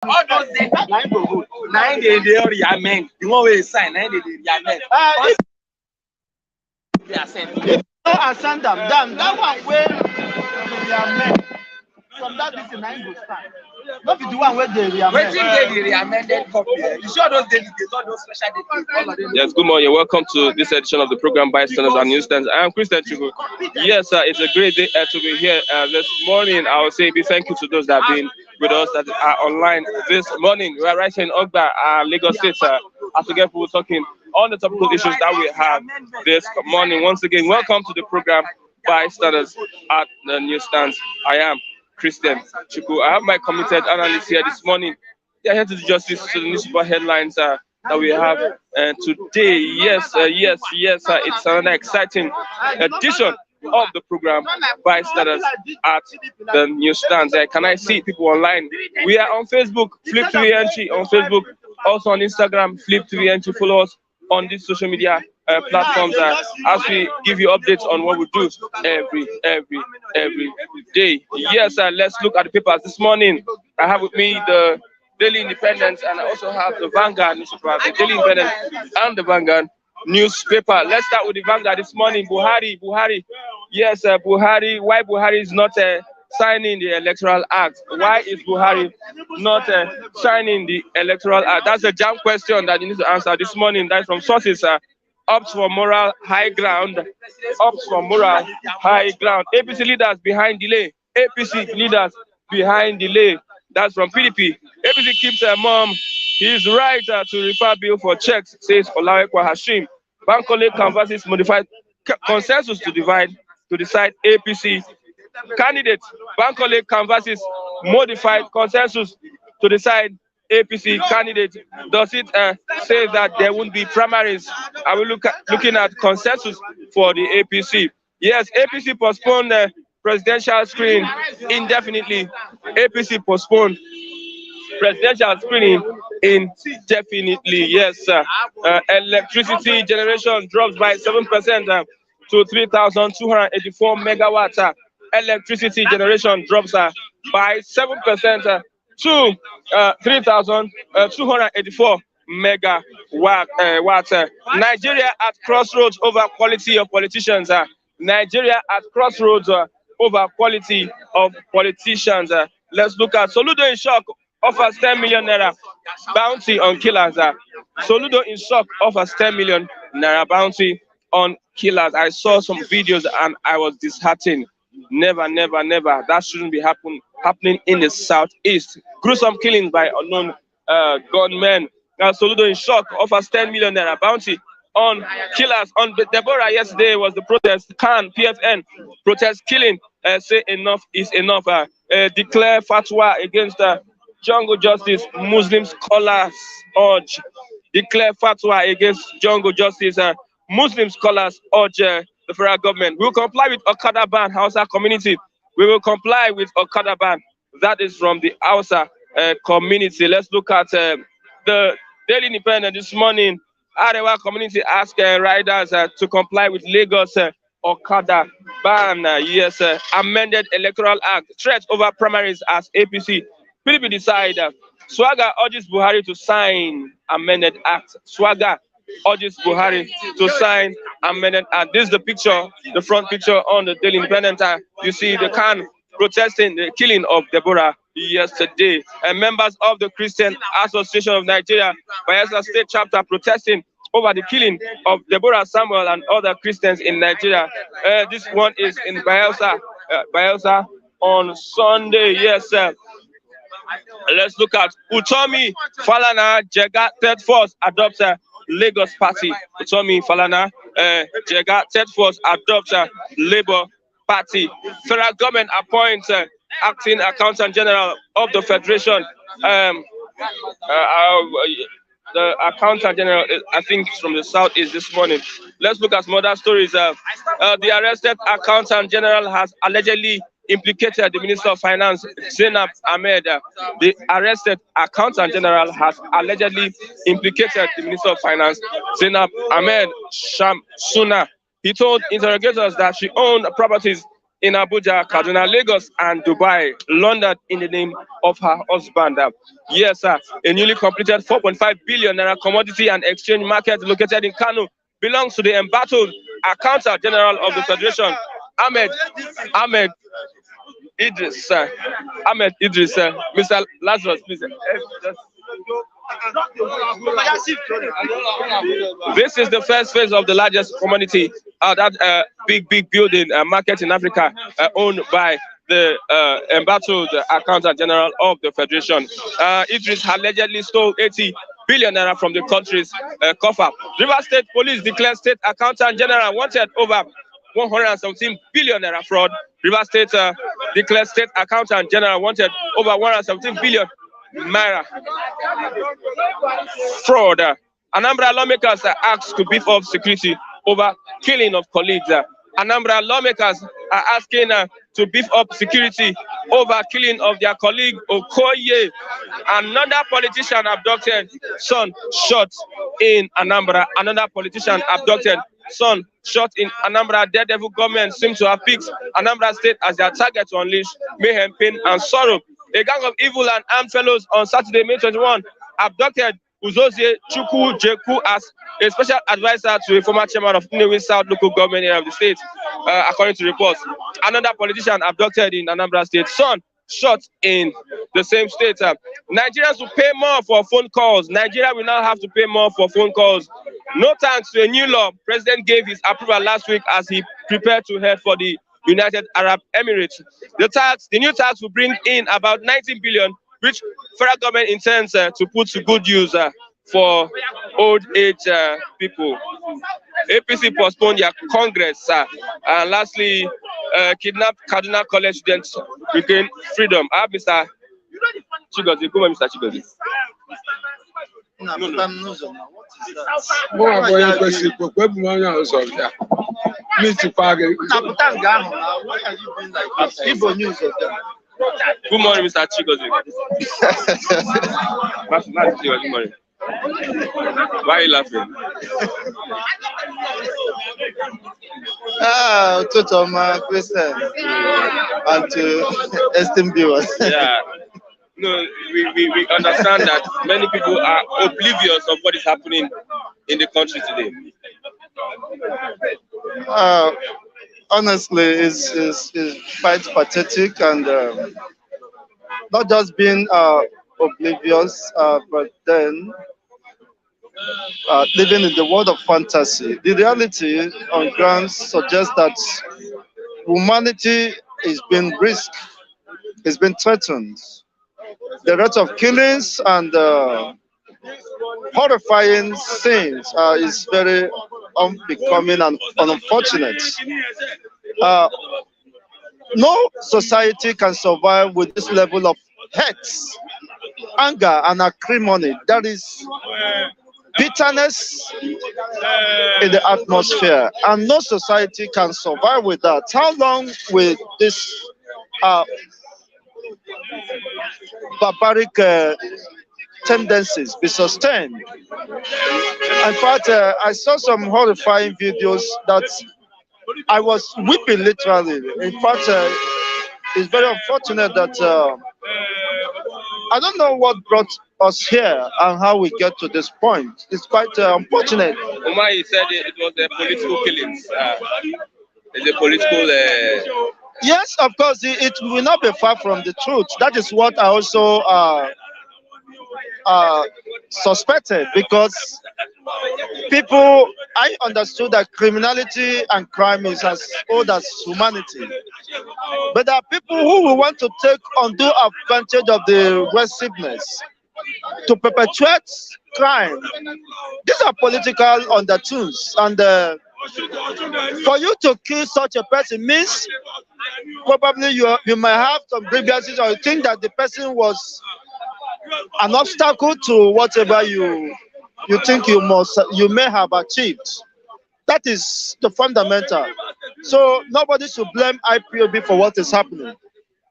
All those dates, nine go good. Nine they reamend. The one way sign, nine they reamend. They are sent. No, I send them. Damn, that one where they are men. From that this nine go start. Not the one where they are men. Waiting day the reamended copy. You sure those delegates, all those special delegates, all of them. Yes, good morning. Welcome to this edition of the program Bystanders and Newsstands. I am Christian Chugu. Yes, it's a great day to be here this morning. I will say big thank you to those that have been with us that are online this morning. We are right here in Okada, Lagos State. As we get people talking on the topical issues that we have this morning. Once again, welcome to the program Bystanders at the Newsstands. I am Christian Chuku. I have my committed analysts here this morning. They are here to do justice to the newspaper headlines that we have today. Yes, it's another exciting edition of the program Bystanders at the Newsstands. Can I see people online? We are on Facebook, Flip to VNG on Facebook, also on Instagram, Flip to VNG. Follow us on these social media platforms as we give you updates on what we do every day. Yes, let's look at the papers this morning. I have with me the Daily Independent and I also have the Vanguard newspaper, the Daily Independent and the Vanguard newspaper. Let's start with the Vanguard this morning. Buhari. Yes, Buhari. Why Buhari is not signing the Electoral Act? Why is Buhari not signing the Electoral Act? That's a jam question that you need to answer this morning. That's from sources. Ups for moral high ground. Ups for moral high ground. APC leaders behind delay. APC leaders behind delay. That's from PDP. APC keeps her mom. He's right to refer bill for checks, says Olawekwa Hashim. Bankole canvasses modified consensus to decide APC candidate. Bankole canvasses modified consensus to decide APC candidate. Does it say that there won't be primaries? Are we looking at consensus for the APC? Yes, APC postponed the presidential screening indefinitely. APC postponed presidential screening indefinitely. Yes, electricity generation drops by 7% to 3,284 megawatts. Electricity generation drops by 7% to 3,284 megawatts. Nigeria at crossroads over quality of politicians. Nigeria at crossroads over quality of politicians. Let's look at Soludo In Shock offers 10 million naira bounty on killers. Soludo In Shock offers 10 million naira bounty on killers. I saw some videos and I was disheartened. Never. That shouldn't be happening in the southeast. Gruesome killings by unknown gunmen. Soludo In Shock offers 10 million naira bounty on killers. On Deborah yesterday was the protest. Can PFN protest killing? Say enough is enough. Declare fatwa against jungle justice. Muslim scholars urge. Declare fatwa against jungle justice. Muslim scholars urge the federal government. We will comply with Okada ban. Hausa community. We will comply with Okada ban. That is from the Hausa community. Let's look at the Daily Independent this morning. Arewa community asked riders to comply with Lagos Okada ban. Yes, amended Electoral Act. Threat over primaries as APC. PDP decide. Swagger urges Buhari to sign amended act. Swagger urges Buhari to sign amended act. This is the picture, the front picture on the Daily Independent. You see the can protesting the killing of Deborah yesterday. Members of the Christian Association of Nigeria, Bayelsa State chapter, protesting over the killing of Deborah Samuel and other Christians in Nigeria. This one is in Bayelsa on Sunday. Yes, sir. Let's look at Utomi Falana Jega Third Force adopts Lagos Party. Utomi Falana Jega Third Force adopts Labour Party. Federal government appoints acting accountant general of the federation. The accountant general, I think, from the south is this morning. Let's look at some other stories. The arrested accountant general has allegedly implicated the Minister of Finance, Zainab Ahmed. The arrested accountant general has allegedly implicated the Minister of Finance, Zainab Ahmed Shamsuna. He told interrogators that she owned properties in Abuja, Kaduna, Lagos, and Dubai, laundered in the name of her husband. Yes, sir. A newly completed 4.5 billion naira commodity and exchange market located in Kano belongs to the embattled Accountant General of the Federation, Ahmed Idris. Ahmed Idris. Mr. Lazarus, please. This is the first phase of the largest commodity, that big building market in Africa, owned by the embattled Accountant General of the Federation. Idris allegedly stole 80 billion naira from the country's coffer. Rivers State Police declared State Accountant General wanted over 117 billion naira fraud. Rivers State declared State Accountant General wanted over 117 billion naira fraud. Anambra lawmakers are asked to beef up security over killing of colleagues. Anambra lawmakers are asking to beef up security over killing of their colleague Okoye. Another politician abducted, son shot in Anambra. Another politician abducted, son shot in Anambra. Daredevil government seems to have picked Anambra State as their target to unleash mayhem, pain, and sorrow. A gang of evil and armed fellows on Saturday, May 21, abducted Uzozie Chukwu Jeku as a special advisor to a former chairman of Nnewi South local government area of the state, according to reports. Another politician abducted in Anambra State, son shot in the same state. Nigerians will pay more for phone calls. Nigeria will now have to pay more for phone calls. No thanks to a new law. President gave his approval last week as he prepared to head for the United Arab Emirates. The new tax will bring in about 19 billion, which federal government intends to put to good use for old age people. APC postponed their Congress. And lastly, kidnapped Kaduna College students regain freedom. I have Mr. Chigozie. Come on, Mr. Chigozie. No. What is that? Why are you being like this? Igbo news of them. Good morning, Mr. Chigozie. Good morning. Why are you laughing? To my Christian and to esteemed viewers. Yeah. No, we understand that many people are oblivious of what is happening in the country today. Honestly, it's quite pathetic, and not just being oblivious, but then living in the world of fantasy. The reality on ground suggests that humanity is being risked, is being threatened. The rate of killings and horrifying scenes is very unbecoming and unfortunate. No society can survive with this level of hate, anger, and acrimony. There is bitterness in the atmosphere, and no society can survive with that. How long will this barbaric tendencies be sustained? In fact, I saw some horrifying videos that I was weeping literally. In fact, it's very unfortunate that I don't know what brought us here and how we get to this point. It's quite unfortunate. Umar, he said it was a political killings. It's a political. Yes, of course, it will not be far from the truth. That is what I also suspected, because I understood that criminality and crime is as old as humanity. But there are people who will want to take undue advantage of the aggressiveness to perpetuate crime. These are political undertones, and for you to kill such a person means probably you might have some grievances, or you think that the person was an obstacle to whatever you think you may have achieved. That is the fundamental. So nobody should blame IPOB for what is happening.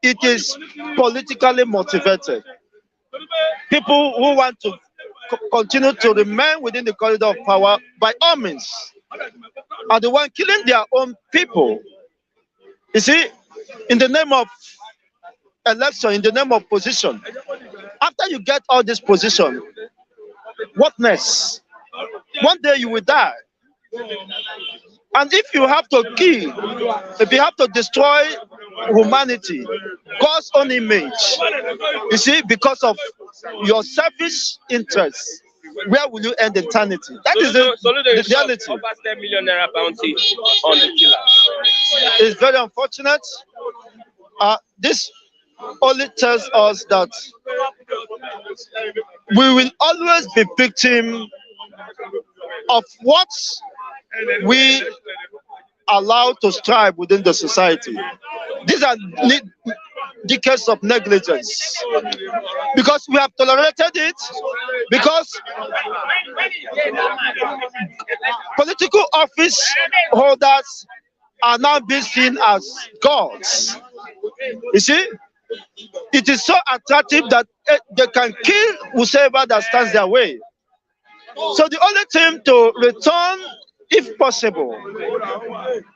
It is politically motivated. People who want to continue to remain within the corridor of power, by all means, are the one killing their own people. You see, in the name of election, in the name of position. After you get all this position, what next? One day you will die. And if you have to kill, if you have to destroy humanity, God's own image, you see, because of your selfish interests, where will you end eternity? That is the reality. Over 10 million naira bounty on the killer. It's very unfortunate. This only tells us that we will always be victim of what we allow to strive within the society. These are decades of negligence, because we have tolerated it, because political office holders are now being seen as gods. You see, it is so attractive that they can kill whoever that stands their way. So the only thing to return, if possible,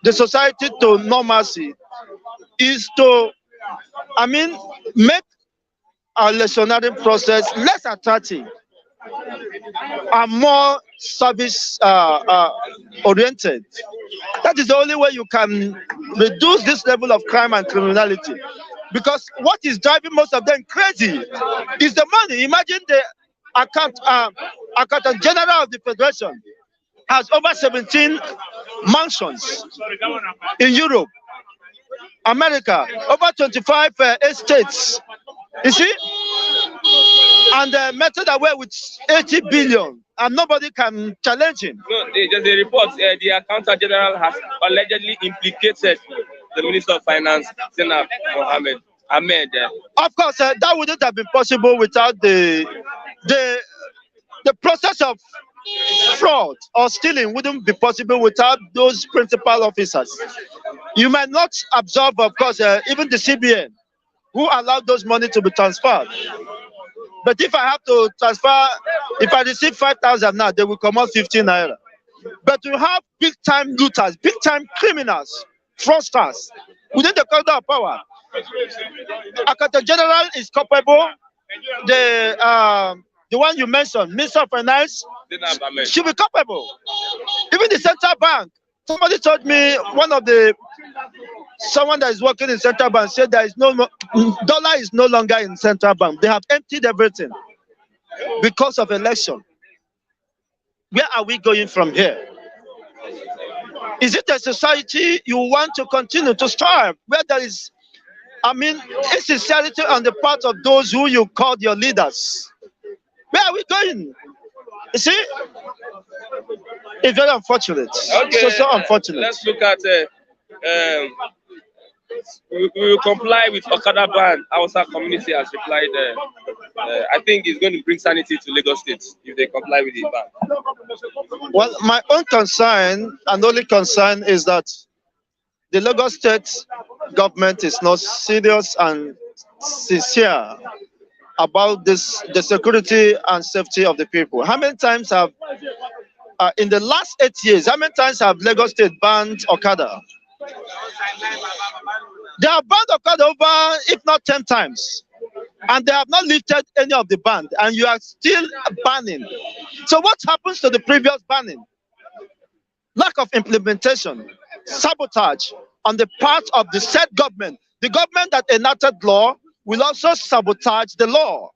the society to normalcy is to, make our electionary process less attractive and more service oriented. That is the only way you can reduce this level of crime and criminality. Because what is driving most of them crazy is the money. Imagine the accountant general of the federation has over 17 mansions in Europe, America, over 25 states. You see, and meted away with 80 billion, and nobody can challenge him. No, there's a report. The accountant general has allegedly implicated the Minister of Finance, Zainab Ahmed. Of course, that wouldn't have been possible without the process of fraud or stealing wouldn't be possible without those principal officers. You might not observe, of course, even the CBN, who allowed those money to be transferred. But if I have to transfer, if I receive 5,000 now, they will come out 15 naira. But you have big-time looters, big-time criminals, fraudsters within the corridor of power. Accountant General is culpable. The one you mentioned, Minister of Finance, should be culpable. Even the central bank. Somebody told me, someone that is working in central bank said there is dollar is no longer in central bank. They have emptied everything because of election. Where are we going from here? Is it a society you want to continue to strive, where there is, insincerity on the part of those who you called your leaders? Where are we going? You see, it's very unfortunate. Okay, so unfortunate. Let's look at we will comply with Okada ban. Our community has replied. I think it's going to bring sanity to Lagos State if they comply with the ban. Well, my own concern and only concern is that the Lagos State government is not serious and sincere about the security and safety of the people. How many times have, in the last 8 years, how many times have Lagos State banned Okada? They have banned Okada over, if not 10 times. And they have not lifted any of the ban, and you are still banning. So what happens to the previous banning? Lack of implementation, sabotage on the part of the said government. The government that enacted law will also sabotage the law.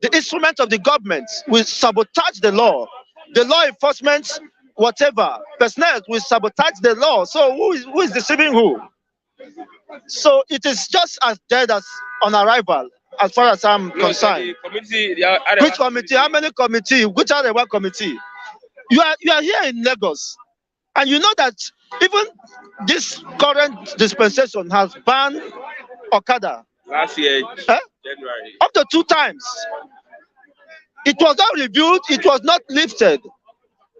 The instrument of the government will sabotage the law. The law enforcement, whatever, personnel will sabotage the law. So who is deceiving who? So it is just as dead as on arrival, as far as I'm concerned. Which committee? How many committee? Which are the one committee? You are here in Lagos, and you know that even this current dispensation has banned Okada. Last year, January. Up to 2 times. It was not reviewed, it was not lifted.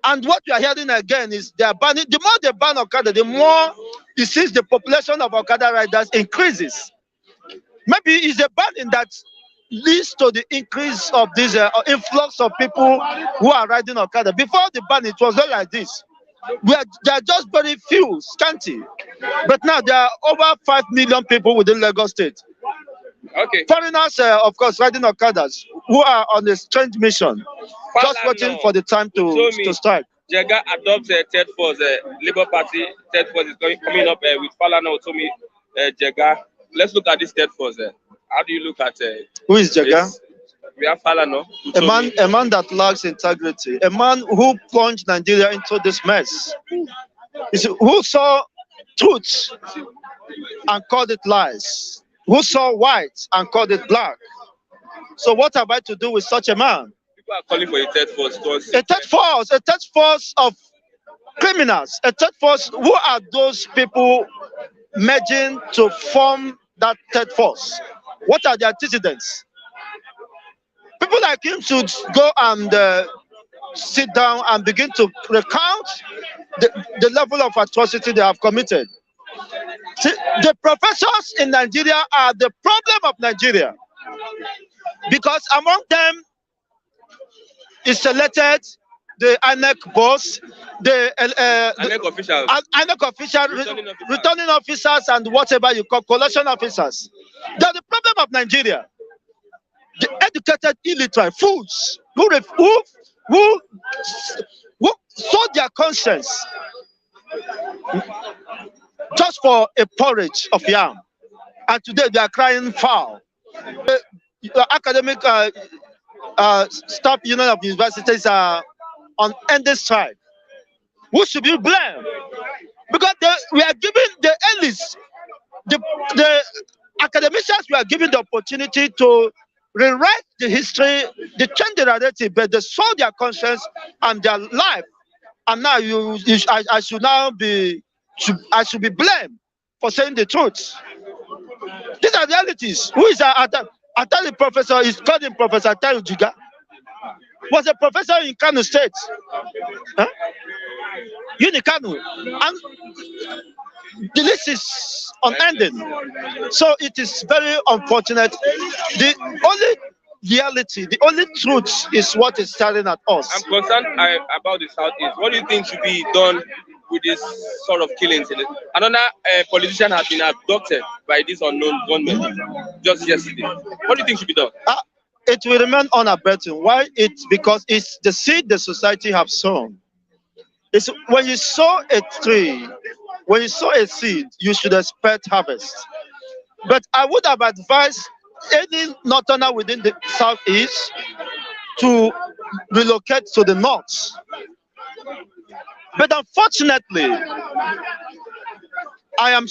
And what we are hearing again is they are banning. The more they ban Okada, the more it seems the population of Okada riders increases. Maybe it's a banning that leads to the increase of this influx of people who are riding Okada. Before the ban, it was not like this. There are just very few, scanty. But now there are over 5 million people within Lagos State. Okay. Foreigners, of course, riding Okadas, who are on a strange mission, just waiting for the time to strike. Jega adopts a third force, Labour Party third force is coming up with Falana Otomi Jega. Let's look at this third force. How do you look at who is Jega? We have Falana. A man that lacks integrity, a man who plunged Nigeria into this mess. Who saw truth and called it lies, who saw white and called it black. So what have I to do with such a man? People are calling for a third force. A third force of criminals, a third force. Who are those people merging to form that third force? What are the antecedents? People like him should go and sit down and begin to recount the level of atrocity they have committed. See, the professors in Nigeria are the problem of Nigeria, because among them is selected the INEC boss, the INEC official, returning officers, and whatever you call collection officers. They're the problem of Nigeria. The educated illiterate fools who sold their conscience just for a porridge of yam, and today they are crying foul. The academic staff union of universities are on endless strike. Who should be blamed? Because we are giving the elites, the academicians, we are given the opportunity to rewrite the history, they change the narrative, but they sold their conscience and their life. And now I should be blamed for saying the truth. These are realities. Who is the professor? Is called him Professor Tayo Jiga. Was a professor in Kano State. Huh? Unikano. And the list is unending. So it is very unfortunate. The only reality, the only truth is what is staring at us. I'm concerned about the Southeast. What do you think should be done with this sort of killings? Another politician has been abducted by this unknown gunman just yesterday. What do you think should be done? It will remain unabated. Why? It's because it's the seed the society have sown. It's when you sow a tree, when you sow a seed, you should expect harvest. But I would have advised any northerner within the Southeast to relocate to the north. But unfortunately, I'm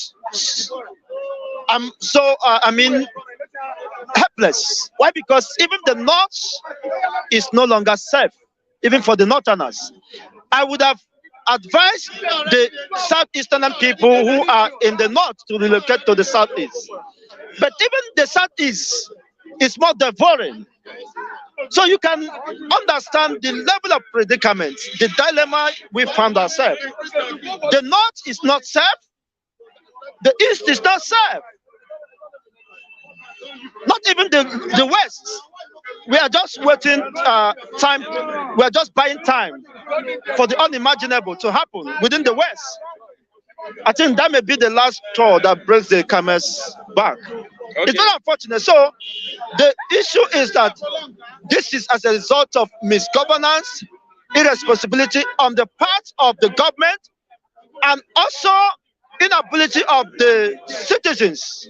so helpless. Why? Because even the north is no longer safe, even for the northerners. I would have advised the southeastern people who are in the north to relocate to the southeast. But even the southeast is more devouring. So you can understand the level of predicament, the dilemma we found ourselves. The north is not safe. The east is not safe. Not even the west. We are just waiting time. We are just buying time for the unimaginable to happen within the west. I think that may be the last straw that breaks the camel's back. Okay. It's very unfortunate. So the issue is that this is as a result of misgovernance, irresponsibility on the part of the government, and also inability of the citizens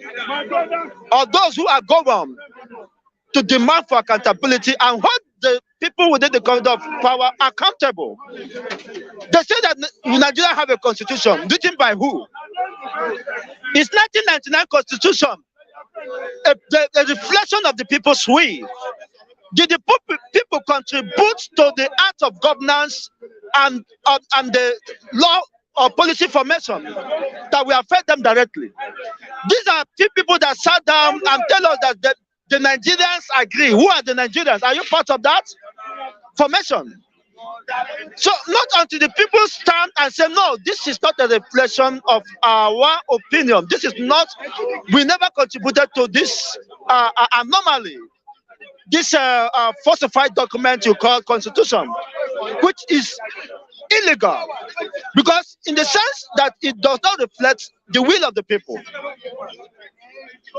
or those who are governed to demand for accountability and hold the people within the corridor of power accountable. They say that Nigeria have a constitution written by who? It's 1999 constitution, a reflection of the people's will. Did the people contribute to the act of governance and the law or policy formation that will affect them directly? These are people that sat down and tell us that the Nigerians agree. Who are the Nigerians? Are you part of that formation? So not until the people stand and say, no, this is not a reflection of our opinion. This is not, we never contributed to this anomaly. This falsified document you call constitution, which is illegal, because in the sense that it does not reflect the will of the people.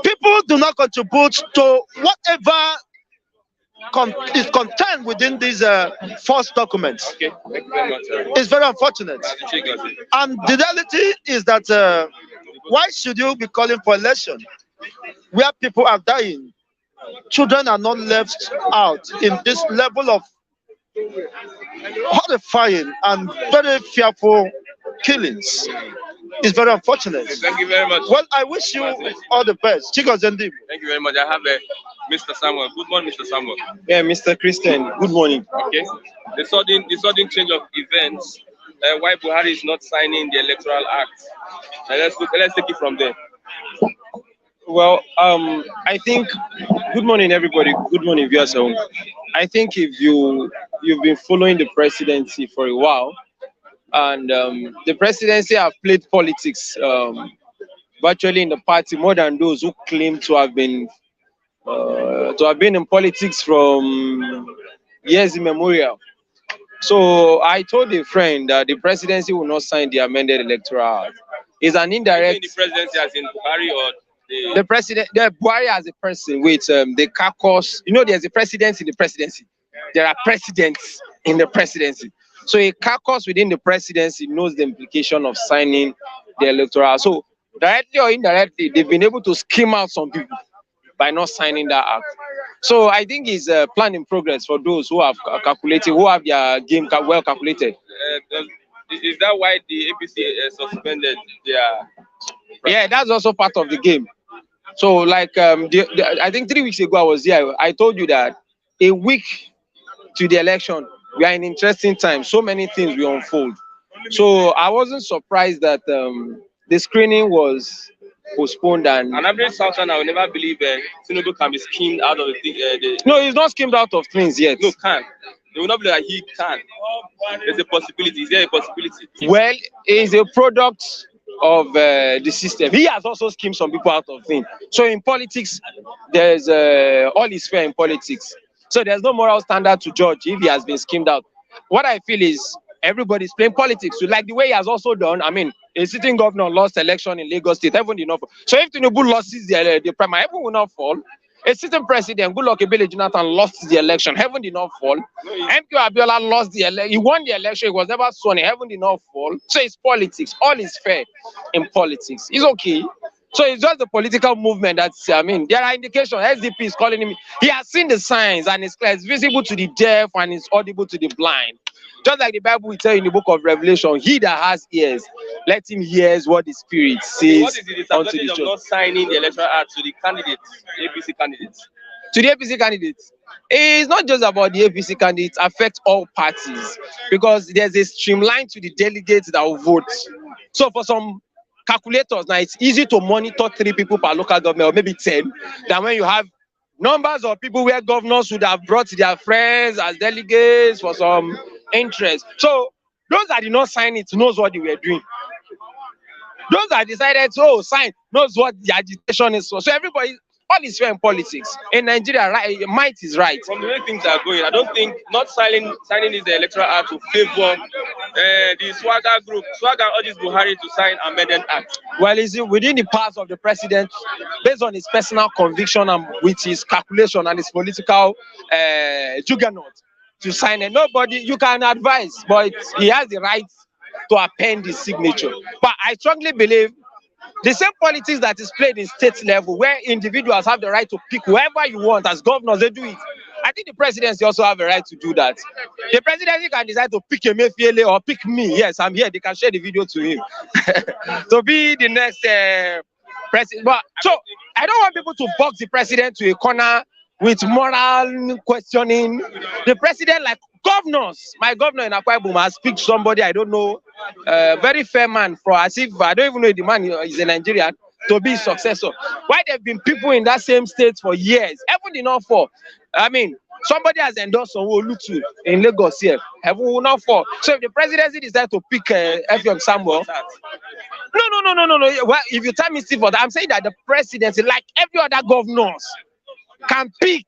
People do not contribute to whatever is contained within these false documents. Okay, thank you very much. It's very unfortunate. And the reality is that why should you be calling for election where people are dying? Children are not left out in this level of horrifying and very fearful killings. It's very unfortunate. Thank you very much. Well, I wish you all the best. Thank you very much. I have Mr. Samuel. Good morning, Mr. Samuel. Yeah, Mr. Christian. Good morning. Okay. The sudden change of events. Why Buhari is not signing the Electoral Act. Let's take it from there. Well, I think. Good morning, everybody. Good morning, viewers. I think if you've been following the presidency for a while, and the presidency have played politics virtually in the party more than those who claim to have been in politics from years immemorial. So I told a friend that the presidency will not sign the amended Electoral Act. It's an indirect. The presidency as in Buhari or the president? The Buhari as a person with the caucus. You know, there's a president in the presidency. There are presidents in the presidency. So a caucus within the presidency knows the implication of signing the electoral. So directly or indirectly, they've been able to skim out some people by not signing that act. So I think it's a plan in progress for those who have calculated, who have their game well calculated. Is that why the APC suspended their? Yeah, that's also part of the game. So like I think 3 weeks ago I was here. I told you that a week to the election, we are in interesting times. So many things will unfold. So I wasn't surprised that the screening was postponed. And an average Southerner, I will never believe Tinubu can be schemed out of the. No, he's not schemed out of things yet. No, can. They will not believe that he can. There's a possibility. Is there a possibility? Well, it's a product of the system. He has also schemed some people out of things. So in politics, there's all is fair in politics. So there's no moral standard to judge if he has been schemed out. What I feel is everybody's playing politics. So like the way he has also done, I mean, a sitting governor lost election in Lagos State, heaven did not fall. So if Tinubu loses the primary, heaven will not fall. A sitting president, Goodluck Ebele Jonathan, lost the election, heaven did not fall. MQ Abiola lost the election, he won the election, he was never sworn, heaven did not fall. So it's politics, all is fair in politics. It's okay. So it's just the political movement that's, I mean, there are indications. SDP is calling him. He has seen the signs and it's clear. It's visible to the deaf and it's audible to the blind. Just like the Bible will tell you in the book of Revelation, he that has ears, let him hear what the Spirit says. What is the disadvantage of not signing the electoral act to the candidates, the APC candidates? To the APC candidates, it's not just about the APC candidates, affect all parties because there's a streamline to the delegates that will vote. So for some calculators, now it's easy to monitor 3 people per local government or maybe 10 than when you have numbers of people where governors would have brought their friends as delegates for some interest. So those that did not sign it knows what they were doing. Those that decided to sign knows what the agitation is for. So everybody, all is fair in politics. In Nigeria, right, might is right. From the way things are going, I don't think not signing is the electoral act to favor the Swagger group. Swagger urges Buhari to sign amended act. Well, it's within the powers of the president, based on his personal conviction and with his calculation and his political juggernaut, to sign it. Nobody, you can advise, but he has the right to append his signature. But I strongly believe the same politics that is played in state level, where individuals have the right to pick whoever you want as governors, they do it. I think the presidency also have a right to do that. The presidency can decide to pick Emefiele or pick me. Yes, I'm here. They can share the video to him to be the next president. But so I don't want people to box the president to a corner with moral questioning. The president, like governors, my governor in Akwa Ibom has picked somebody I don't know, very fair man, for as if I don't even know if the man is a Nigerian, to be successor. Why there have been people in that same state for years? Heaven did not fall. I mean, somebody has endorsed Olutu in Lagos here. Heaven will not fall. So if the presidency decides to pick F.M. Samuel, no. Well, if you tell me Steve, I'm saying that the presidency, like every other governors, can pick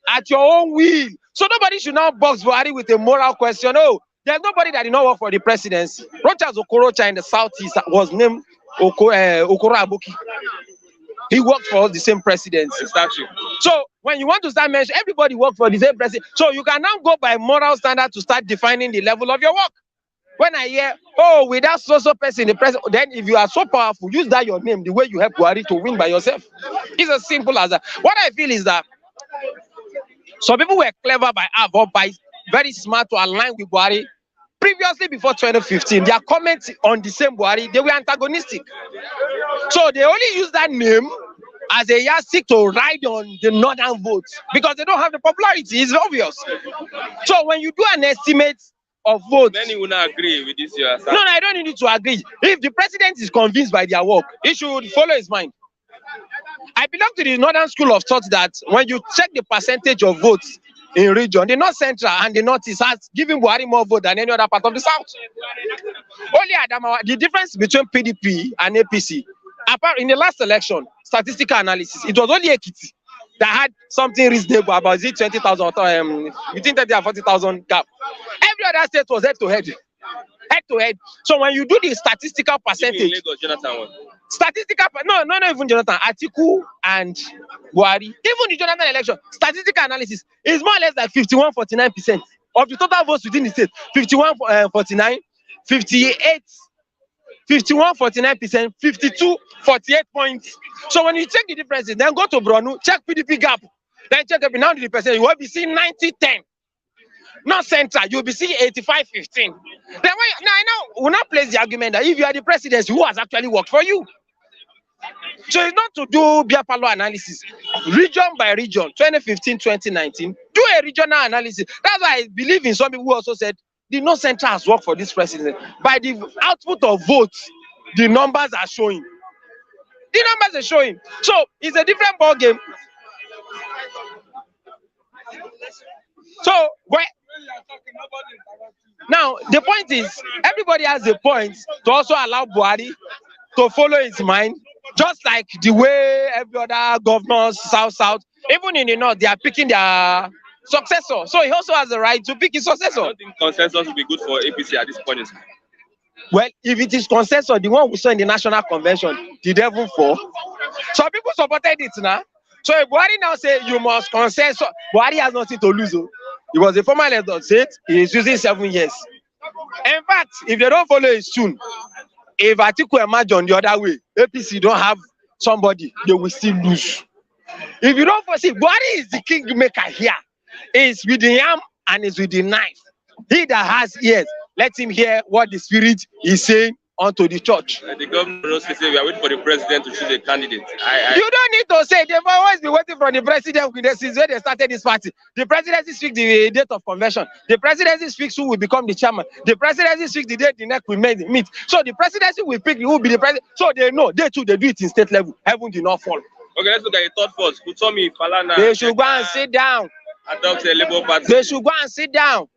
at your own will. So nobody should now box Buhari with a moral question. Oh, There's nobody that did not work for the presidency. Rochas Okorocha in the southeast was named Okoro Aboki. He worked for the same presidency. So when you want to start mentioning, everybody worked for the same president. So you can now go by moral standard to start defining the level of your work. When I hear, oh, without so person in the president, then if you are so powerful, use that your name the way you help Buhari to win by yourself. It's as simple as that. What I feel is that some people were clever by half or by very smart to align with Buhari. Previously, before 2015, their comments on the same Buhari, they were antagonistic. So they only use that name as a yardstick to ride on the northern votes because they don't have the popularity. It's obvious. So when you do an estimate of votes, many will not agree with this. No, I don't need to agree. If the president is convinced by their work, he should follow his mind. I belong to the northern school of thought that when you check the percentage of votes in region, the north central and the northeast has given Buhari more vote than any other part of the south. Only Adamawa, the difference between PDP and APC, apart in the last election, statistical analysis, it was only Ekiti that had something reasonable about 20,000, between 30 and 40,000 gap. Every other state was head to head. Head to head. So when you do the statistical percentage, not even Jonathan, Atiku and Buhari, even the Jonathan election, statistical analysis is more or less like 51-49% of the total votes within the state. 51-49, 58, 51-49%, 52-48 points. So when you check the differences, then go to Bronu, check PDP gap, then check every now the percent, you will be seeing 90-10. Not central, you'll be seeing 85-15. Then now we'll not place the argument that if you are the president, who has actually worked for you? So it's not to do Biapalo analysis, region by region, 2015, 2019, do a regional analysis. That's why I believe in some people who also said the North Central has worked for this president. By the output of votes, the numbers are showing. The numbers are showing. So it's a different ball game. So now the point is, everybody has a point to also allow Buhari to follow his mind, just like the way every other governors, south, even in the north, they are picking their successor. So he also has the right to pick his successor. I don't think consensus will be good for APC at this point. Well, if it is consensus, the one we saw in the national convention, the devil fall. Some people supported it now. So if Buhari now say you must consensus, Buhari has nothing to lose. He was a former elected state. He is using 7 years. In fact, if they don't follow it soon, if Atiku emerge on the other way, APC don't have somebody, they will still lose. If you don't foresee, Buhari is the kingmaker here. It's with the arm and it's with the knife. He that has ears, let him hear what the spirit is saying unto the church. The governor also say we are waiting for the president to choose a candidate. You don't need to say, they've always been waiting for the president since when they started this party. The presidency speaks the date of convention. The presidency speaks who will become the chairman. The presidency speaks the date the next we meet. So the presidency will pick who will be the president. So they know, they too, they do it in state level. Heaven did not fall. Okay, let's look at the third force. Kutomi, Falana. They should go and sit down. Adopt a Labour Party. They should go and sit down.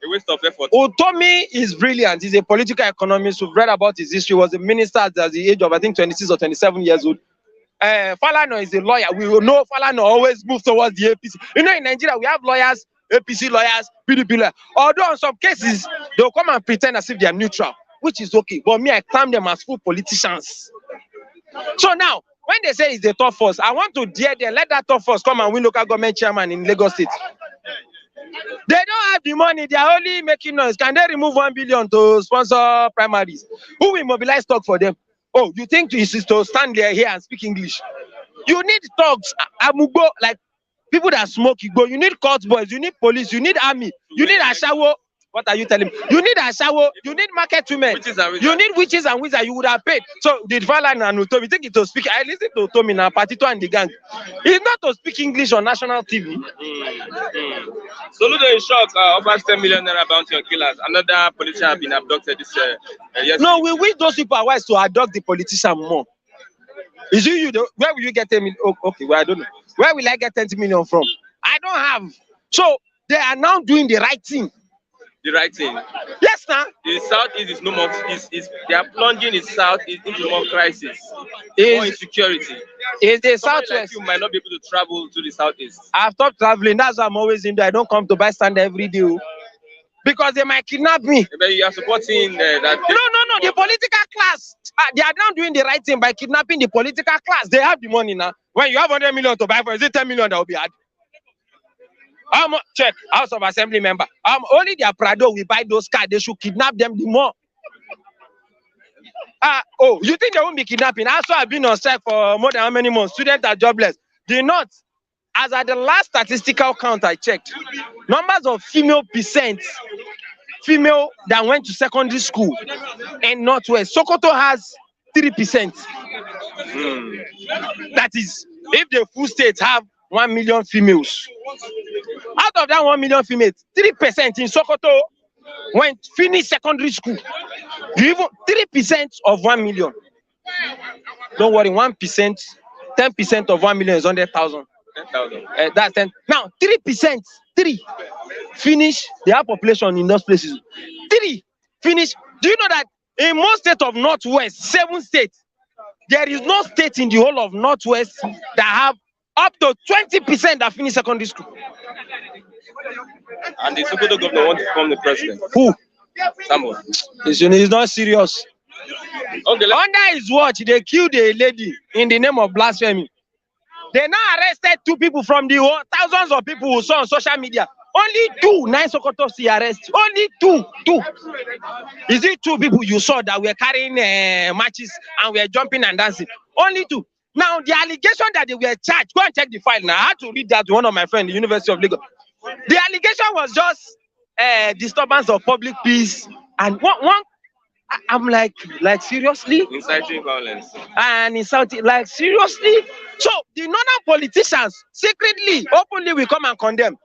A waste of effort. Utomi is brilliant. He's a political economist. We've read about his history. He was a minister at the age of, I think, 26 or 27 years old. Falana is a lawyer. We will know Falana always moves towards the APC. You know, in Nigeria, we have lawyers, APC lawyers, PDP lawyers. Although in some cases, they'll come and pretend as if they are neutral, which is okay. But me, I term them as full politicians. So now, when they say it's the top force, I want to dare them, let that top force come and win local government chairman in Lagos State. They don't have the money, they are only making noise. Can they remove 1 billion to sponsor primaries? Who will mobilize talk for them? Oh, you think this is to stand there here and speak English? You need thugs, amugo, like people that smoke igbo. You need court boys, you need police, you need army, you need ashawo. What are you telling me? You need ashawo, you need market women, you need witches and wizards. You would have paid. So did Falana and Utomi think it to speak? I listen to Utomi now, Patito and the gang. It's not to speak English on national TV. Soludo In Shock offers 10 million naira bounty on killers. Another politician has been abducted this yesterday. No, we wish those people are wise to abduct the politician more. Is you where will you get 10 million? Oh, okay, well, I don't know. Where will I get 10 million from? I don't have. So they are now doing the right thing. The right thing. Yes, sir. The southeast is no more. They are plunging the southeast into more crisis, more insecurity. Is the Someone southwest? like you might not be able to travel to the southeast. I've stopped traveling. That's why I'm always in there. I don't come to bystander every day. because they might kidnap me. But you are supporting that. No, the political class. They are now doing the right thing by kidnapping the political class. They have the money now. When you have 100 million to buy for, is it 10 million that will be had? Check, House of Assembly member. Only their Prado will buy those cars. They should kidnap them the more. You think they won't be kidnapping? Also, I've been on strike for more than how many months? Students are jobless. The North, as at the last statistical count I checked, numbers of female that went to secondary school in Northwest, Sokoto has 3%. That is, if the full states have 1 million females, out of that 1 million females, 3% in Sokoto went finish secondary school. Even 3% of 1 million. Don't worry, 1%, 10% of 1 million is 100,000. 10,000. That's 10. Now 3%, 3 finish their population in those places. 3 finish. Do you know that in most states of Northwest, 7 states, there is no state in the whole of Northwest that have up to 20% that finish secondary school? And the Sokoto governor wants to become the president. Who? Someone. It's not serious. Okay. Under his watch, they killed a lady in the name of blasphemy. They now arrested 2 people from the thousands of people who saw on social media. Only 2, 9 Sokoto see arrest. Only 2. Is it 2 people you saw that were carrying matches and were jumping and dancing? Only 2. Now, the allegation that they were charged, go and check the file now. I had to read that to one of my friends, the University of Lagos. The allegation was just disturbance of public peace. And one I'm like seriously? Inciting violence. And insulting, like seriously? So the northern politicians secretly, openly will come and condemn.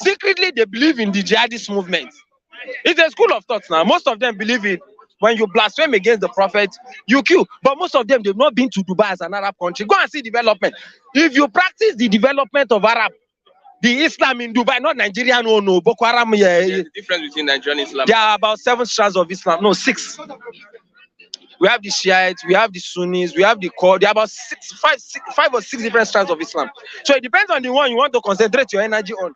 Secretly, they believe in the jihadist movement. It's a school of thought now. Most of them believe it. When you blaspheme against the prophet, you kill. But most of them, they've not been to Dubai as an Arab country. Go and see development. If you practice the development of Arab, the Islam in Dubai, not Nigerian, no, Boko Haram. The difference between Nigerian Islam. There are about 7 strands of Islam. No, 6. We have the Shiites, we have the Sunnis, we have the Kurds. There are about 5 or 6 different strands of Islam. So it depends on the one you want to concentrate your energy on.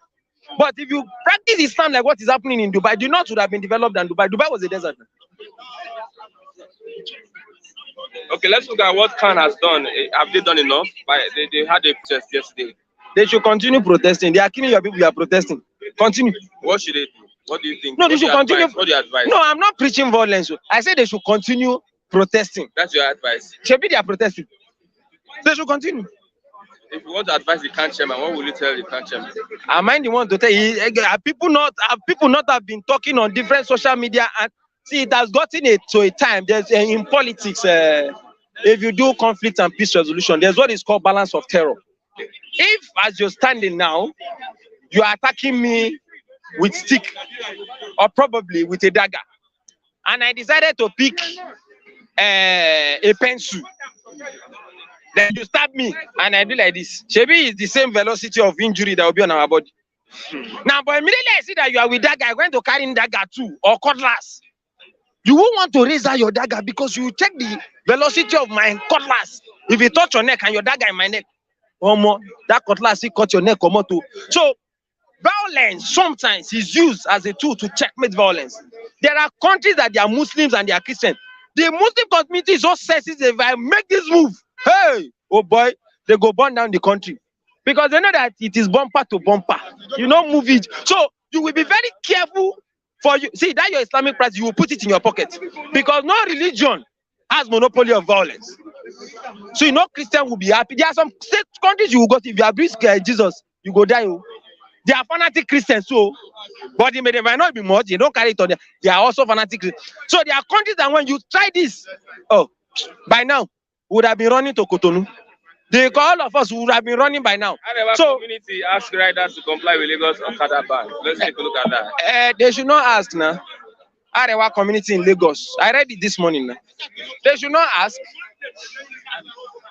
But if you practice Islam like what is happening in Dubai, the North would have been developed than Dubai. Dubai was a desert. Okay, let's look at what Khan has done. Have they done enough? They had a protest yesterday. They should continue protesting. They are killing your people. You are protesting. Continue. What should they do? What do you think? No, they should continue. What do you advise? No, I'm not preaching violence. I said they should continue protesting. That's your advice. Maybe they are protesting. They should continue. If you want to advise the Khan chairman, what will you tell the Khan chairman? Am I the one to tell you? Have people not have been talking on different social media? And see, it has gotten to a time. There's in politics, if you do conflict and peace resolution, there's what is called balance of terror. If, as you're standing now, you are attacking me with stick or probably with a dagger, and I decided to pick a pencil, then you stab me and I do like this. Shebi is the same velocity of injury that will be on our body. Now, but immediately I see that you are with dagger, I'm going to carry in dagger too or cutlass. You won't want to raise out your dagger because you check the velocity of my cutlass. If you touch your neck and your dagger in my neck, that cutlass will cut your neck. So violence sometimes is used as a tool to checkmate violence. There are countries that they are Muslims and they are Christians. The Muslim community is so sensitive. If I make this move, hey, oh boy, they go burn down the country because they know that it is bumper to bumper. You know, move it. So you will be very careful for you. See that your Islamic practice, you will put it in your pocket because no religion has monopoly of violence. So you know, Christian will be happy. There are some countries you will go to, if you abuse Jesus, you go die. They are fanatic Christians, so but they might not be much. They don't carry it on them. They are also fanatic Christians. So there are countries that when you try this, by now would have been running to Cotonou. All of us would have been running by now. So community ask riders to comply with Lagos Okada ban. Let's take a look at that. They should not ask now. Arewa community in Lagos. I read it this morning now. They should not ask.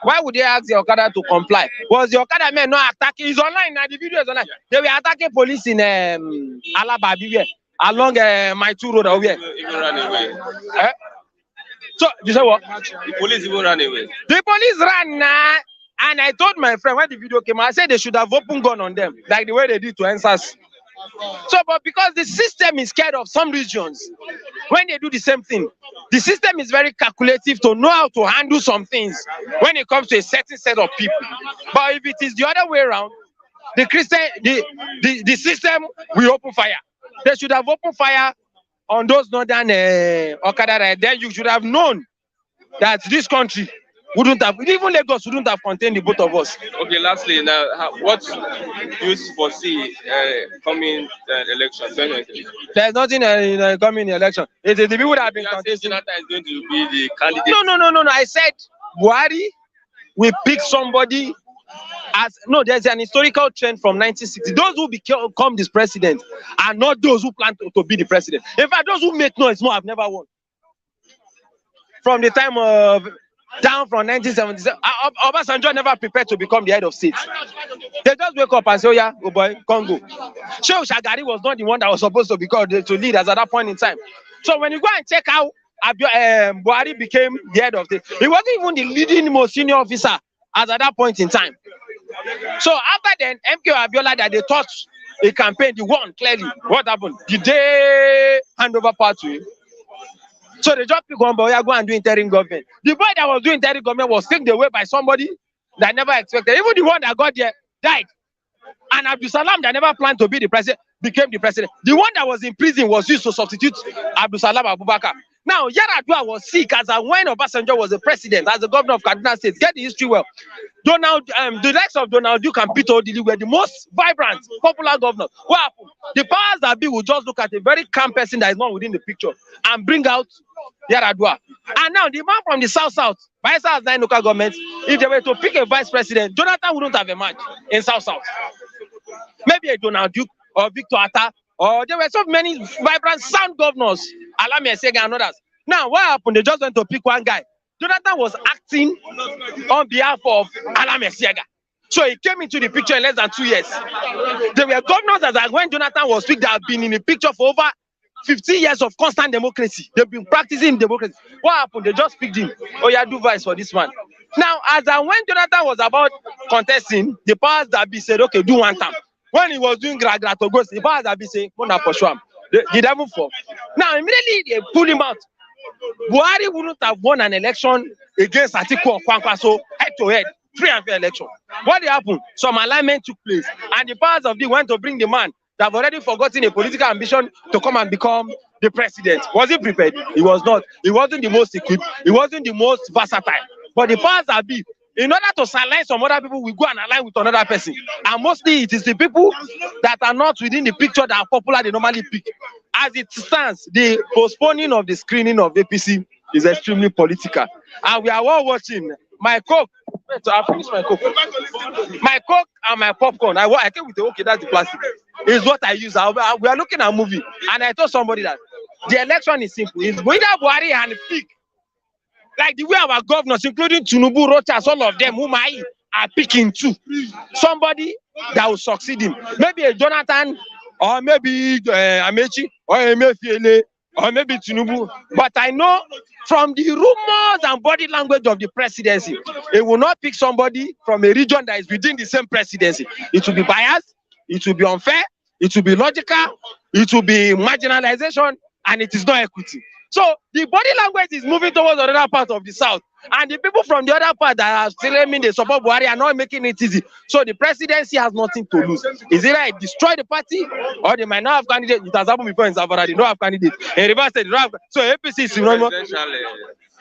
Why would they ask the Okada to comply? Was the Okada man not attacking? It's online now. The video is online. They were attacking police in Alaba along my 2 road over here. Even ran away. So you say what? The police even ran away. The police ran now. And I told my friend when the video came out, I said they should have open gun on them, like the way they did to answers. So, but because the system is scared of some regions, when they do the same thing, the system is very calculative to know how to handle some things when it comes to a certain set of people. But if it is the other way around, the system will open fire. They should have opened fire on those northern Okada, right? Then you should have known that this country wouldn't have, even Lagos wouldn't have contained the both of us. Okay, lastly, now, what do you foresee coming election 2023? There's nothing in coming election. It is the people that have been contesting. Jonathan is going to be the candidate. No. I said Buhari will pick somebody as no. There's an historical trend from 1960. Those who become this president are not those who plan to be the president. In fact, those who make noise more have never won. From the time of down from 1977, Obasanjo never prepared to become the head of state. They just wake up and say, "Oh yeah, oh boy, Congo." Shehu Shagari was not the one that was supposed to become to lead us at that point in time. So when you go and check out Buhari became the head of state, he wasn't even the leading most senior officer as at that point in time. So after then, MK Abiola that they thought a campaign, the won clearly. What happened? Did they hand over power to him? So they just pick one boy, go and do interim government. The boy that was doing interim government was taken away by somebody that never expected. Even the one that got there died. And Abdul Salam that never planned to be the president became the president. The one that was in prison was used to substitute Abdul Salam Abubakar. Now, Yaradua was sick as when Obasanjo was the president, as the governor of Kaduna State. Get the history well. The likes of Donald Duke and Peter Odili were the most vibrant, popular governors. What happened? The powers that be will just look at a very calm person that is not within the picture and bring out Yaradua. And now, the man from the South, Bayelsa has 9 local governments. If they were to pick a vice president, Jonathan wouldn't have a match in South. Maybe a Donald Duke or Victor Atta, or there were so many vibrant, sound governors, Alami Esega and others. Now, what happened? They just went to pick one guy. Jonathan was acting on behalf of Alami Esega. So he came into the picture in less than 2 years. There were governors that when Jonathan was picked, that have been in the picture for over 50 years of constant democracy. They've been practicing democracy. What happened? They just picked him. Oh, yeah, do vice for this man. Now, as when Jonathan was about contesting, the powers that be said, okay, do one time. When he was doing Gragra to go, the powers that be saying, the devil fall. Now, immediately they pulled him out. Buhari wouldn't have won an election against Atiku or Kwankwaso head to head, free and fair election. What happened? Some alignment took place, and the powers of the went to bring the man that have already forgotten a political ambition to come and become the president. Was he prepared? He was not. He wasn't the most equipped. He wasn't the most versatile. But the powers that be, in order to silence some other people, we go and align with another person. And mostly it is the people that are not within the picture that are popular, they normally pick. As it stands, the postponing of the screening of APC is extremely political. And we are all watching. My Coke, I finish my Coke. My Coke and my popcorn, I came with the okay, that's the plastic, is what I use. We are looking at a movie. And I told somebody that the election is simple. It's whether Buhari and pick. Like the way our governors, including Tinubu, Rochas, all of them, whom I are picking too. Somebody that will succeed him. Maybe a Jonathan, or maybe Amechi, or Emefiele, or maybe Tinubu. But I know from the rumors and body language of the presidency, it will not pick somebody from a region that is within the same presidency. It will be biased, it will be unfair, it will be logical, it will be marginalization, and it is not equity. So the body language is moving towards another part of the South. And the people from the other part that are still claiming they support Buhari are not making it easy. So the presidency has nothing to lose. Is it right? Destroy the party, or they might not have candidates. It has happened before in Zamfara, they don't have candidates. In Rivers State, they don't have. So APC is normal.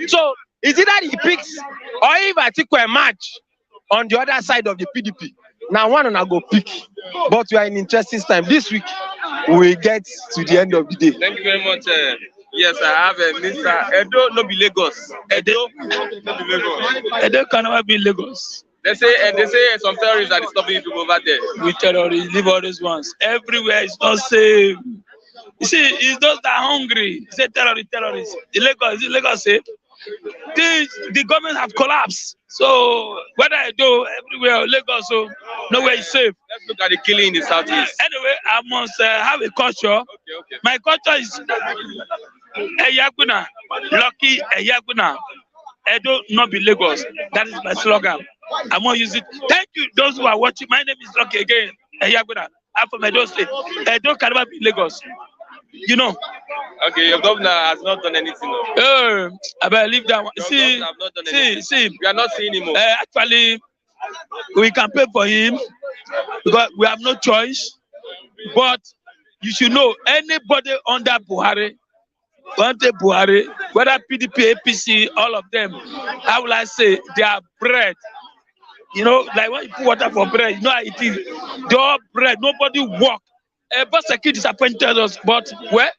So is it that he picks, or if Atiku emerge on the other side of the PDP? Now one and I go pick. But we are in interesting time. This week, we get to the end of the day. Thank you very much. Yes, I have Mr. Edo, no be Lagos. Edo, no be Lagos. Edo can never be Lagos. They say some terrorists are stopping people over there. We terrorists, leave all those ones. Everywhere is not safe. You see, it's those that are hungry. Say terrorists. The Lagos safe. The government have collapsed. So whether I do everywhere, Lagos, so nowhere is safe. Let's look at the killing in the southeast. Anyway, I must have a culture. Okay. My culture is Eyaguna, Lucky Eyaguna. Edo not be Lagos. That is my slogan. I won't use it. Thank you, those who are watching. My name is Lucky again. Eyaguna. I'm from Edo State. Edo cannot be Lagos. You know. Okay, your governor has not done anything. I better leave that one. Your See, governor have not done anything. We are not seeing him. Actually, we can pay for him because we have no choice. But you should know, anybody under Buhari, whether PDP, APC, all of them, how will I say, they are bread. You know, like when you put water for bread, you know how it is. They all bread, nobody work. Boseki disappointed us, but well,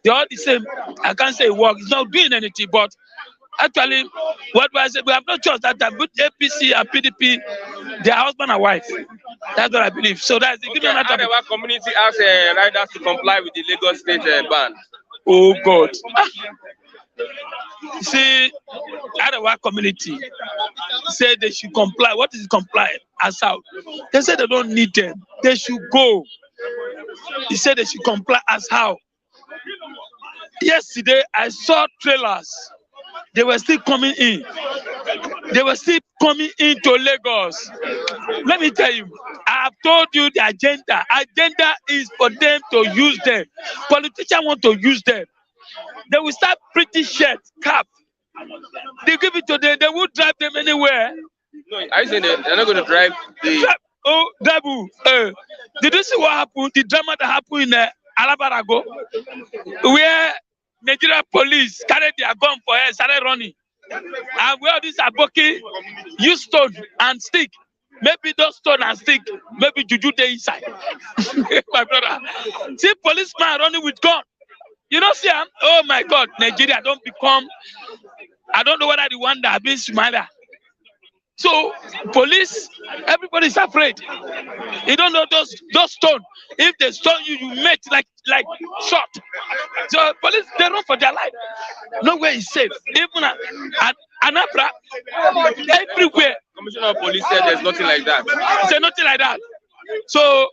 they're all the same. I can't say work, it's not doing anything, but actually, what do I say? We have no choice that both APC and PDP, they are husband and wife. That's what I believe. So that's the given matter. Our community asks riders to comply with the Lagos State ban. Oh God. See, our community say they should comply. What is comply? As how? They say they don't need them. They should go. He said they should comply as how? Yesterday, I saw trailers. They were still coming in. They were still coming into Lagos. Let me tell you, I have told you the agenda. Agenda is for them to use them. Politicians want to use them. They will start printing shirts, cap. They give it to them. They will drive them anywhere. No, I say they're not going to drive the... Dabu. Did you see what happened? The drama that happened in Alabarago, where Nigeria police carried their gun for her, started running. And where this Aboki use stone and stick. Maybe those stone and stick, maybe juju dey inside. My brother. See policeman running with gun. You know, see, oh my God, Nigeria don't become, I don't know whether the one that has been smiler. So police, everybody's afraid. You don't know those stone. If they stone you, you met like shot. So police, they run for their life. Nowhere is safe. Even at Anambra, everywhere. Commissioner of Police said there's nothing like that. He said nothing like that. So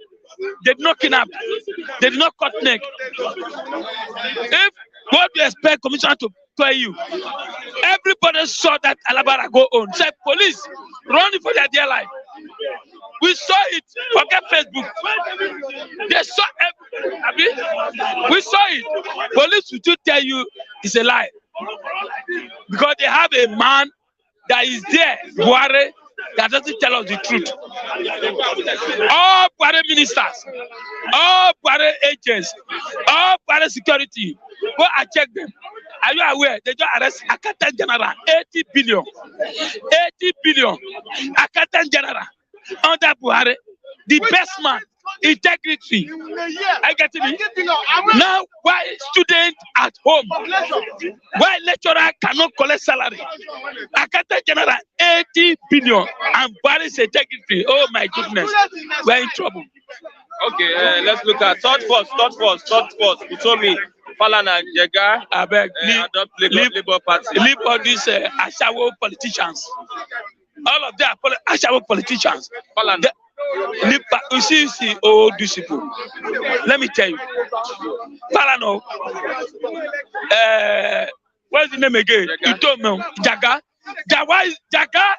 they did not kidnap. They did not cut neck. If what do you expect commissioner to tell you? Everybody saw that Alabara go on. Said police running for their dear life. We saw it. Forget Facebook. They saw everything. We saw it. Police will tell you it's a lie. Because they have a man that is there, Buhari, that doesn't tell us the truth. All Buhari ministers, all Buhari agents, all Buhari security, go and check them. Are you aware? They just arrest Accountant General, 80 billion. 80 billion. Accountant General, under Buhari, the best man, integrity. I get it. Now, why student at home? Why lecturer cannot collect salary? Accountant General, 80 billion. And Buhari's integrity. Oh my goodness. We're in trouble. Okay, let's look at third force. You told me Falana and Jega. I beg, Labour Party. Leave all these Ashawo politicians. All of them are Ashawo politicians. Falana. You see, all these people. Let me tell you. Falana, what's the name again? You told me, Jaga. Jaga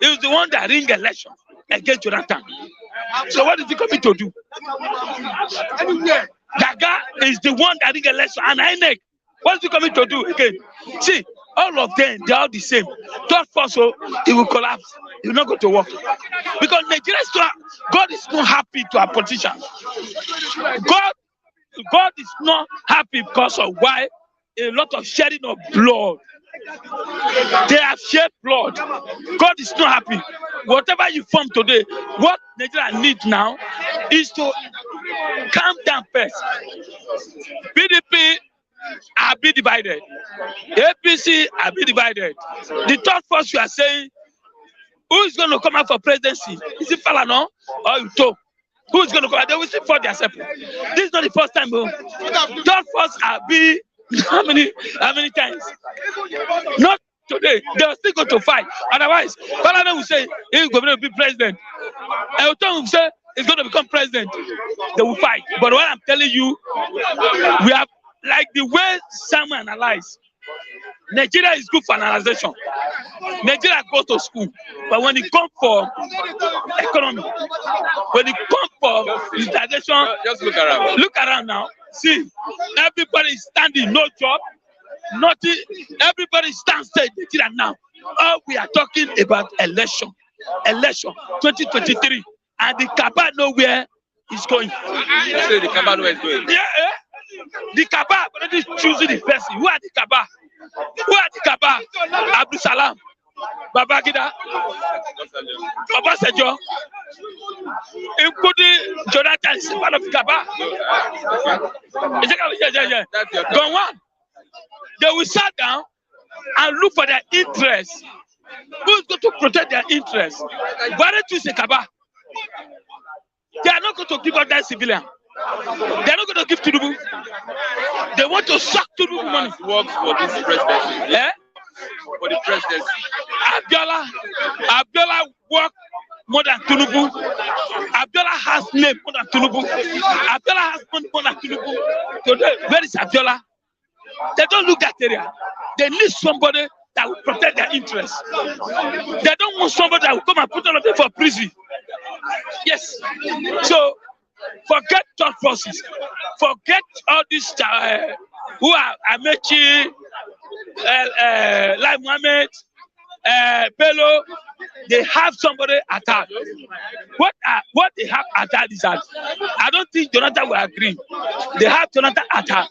is the one that ring election against Jonathan. So what is he coming to do? Jaga is the one that ring election, and INEC. What's he coming to do again? See, all of them, they are the same. Third force, it will collapse. It will not go to work. Because Nigeria is not, God is not happy to our politicians. God is not happy because of why a lot of shedding of blood. They have shed blood. God is not happy. Whatever you form today, what Nigeria needs now is to calm down first. PDP are be divided. APC are be divided. The third force you are saying, who is going to come out for presidency? Is it Falana or Uto? Who is going to come out? They will still for themselves. This is not the first time. Third force are be how many times? Not today. They are still going to fight. Otherwise, Falana will say he's going to be president. Uto will say he's going to become president. They will fight. But what I'm telling you, we have, like the way Samuel analyzed, Nigeria is good for analyzation. Nigeria goes to school, but when it comes for economy, when it comes for digitization, Just look around. look around now. See, everybody is standing, no job, nothing. Everybody stands still in Nigeria now. All we are talking about election 2023, and the cabal nowhere is going. You say the cabal where is going. Yeah, the cabal already choosing the person. Who are the cabal? Who are the cabal? Abdul Salam, Babangida, Obasanjo, including Jonathan is part of the cabal. Yeah. Go on. They will sit down and look for their interests. Who's going to protect their interests? Why don't you say cabal? They are not going to give out that civilian. They are not going to give Tinubu. They want to suck Tinubu money. Works for this presidency. Yeah? For the presidency. Abiola work more than Tinubu. Abiola has name more than Tinubu. Abiola has money more than Tinubu. Today, where is Abiola? They don't look that area. They need somebody that will protect their interests. They don't want somebody that will come and put all of them for prison. Yes. So, forget thought forces. Forget all these who are Amechi, Lai Mohammed, Bello. They have somebody attack. What they have attack is that I don't think Jonathan will agree. They have Jonathan attack,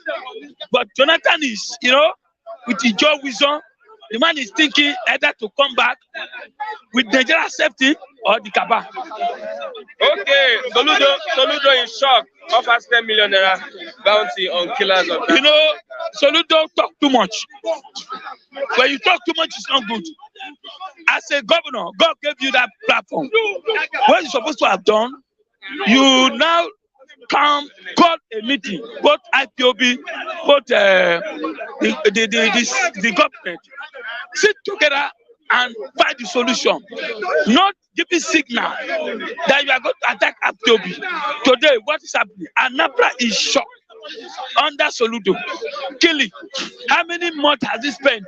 but Jonathan is, with his job wisdom, the man is thinking either to come back with Nigeria safety or the cabal. Okay, Soludo In Shock offers 10 million naira bounty on killers of that. Soludo talk too much. When you talk too much, it's not good. As a governor, God gave you that platform. What you're supposed to have done, you now call a meeting, both IPOB, both the government, sit together and find the solution. Not giving signal that you are going to attack IPOB. Today, what is happening? Anambra is shocked under Soludo. Killing. How many months has he spent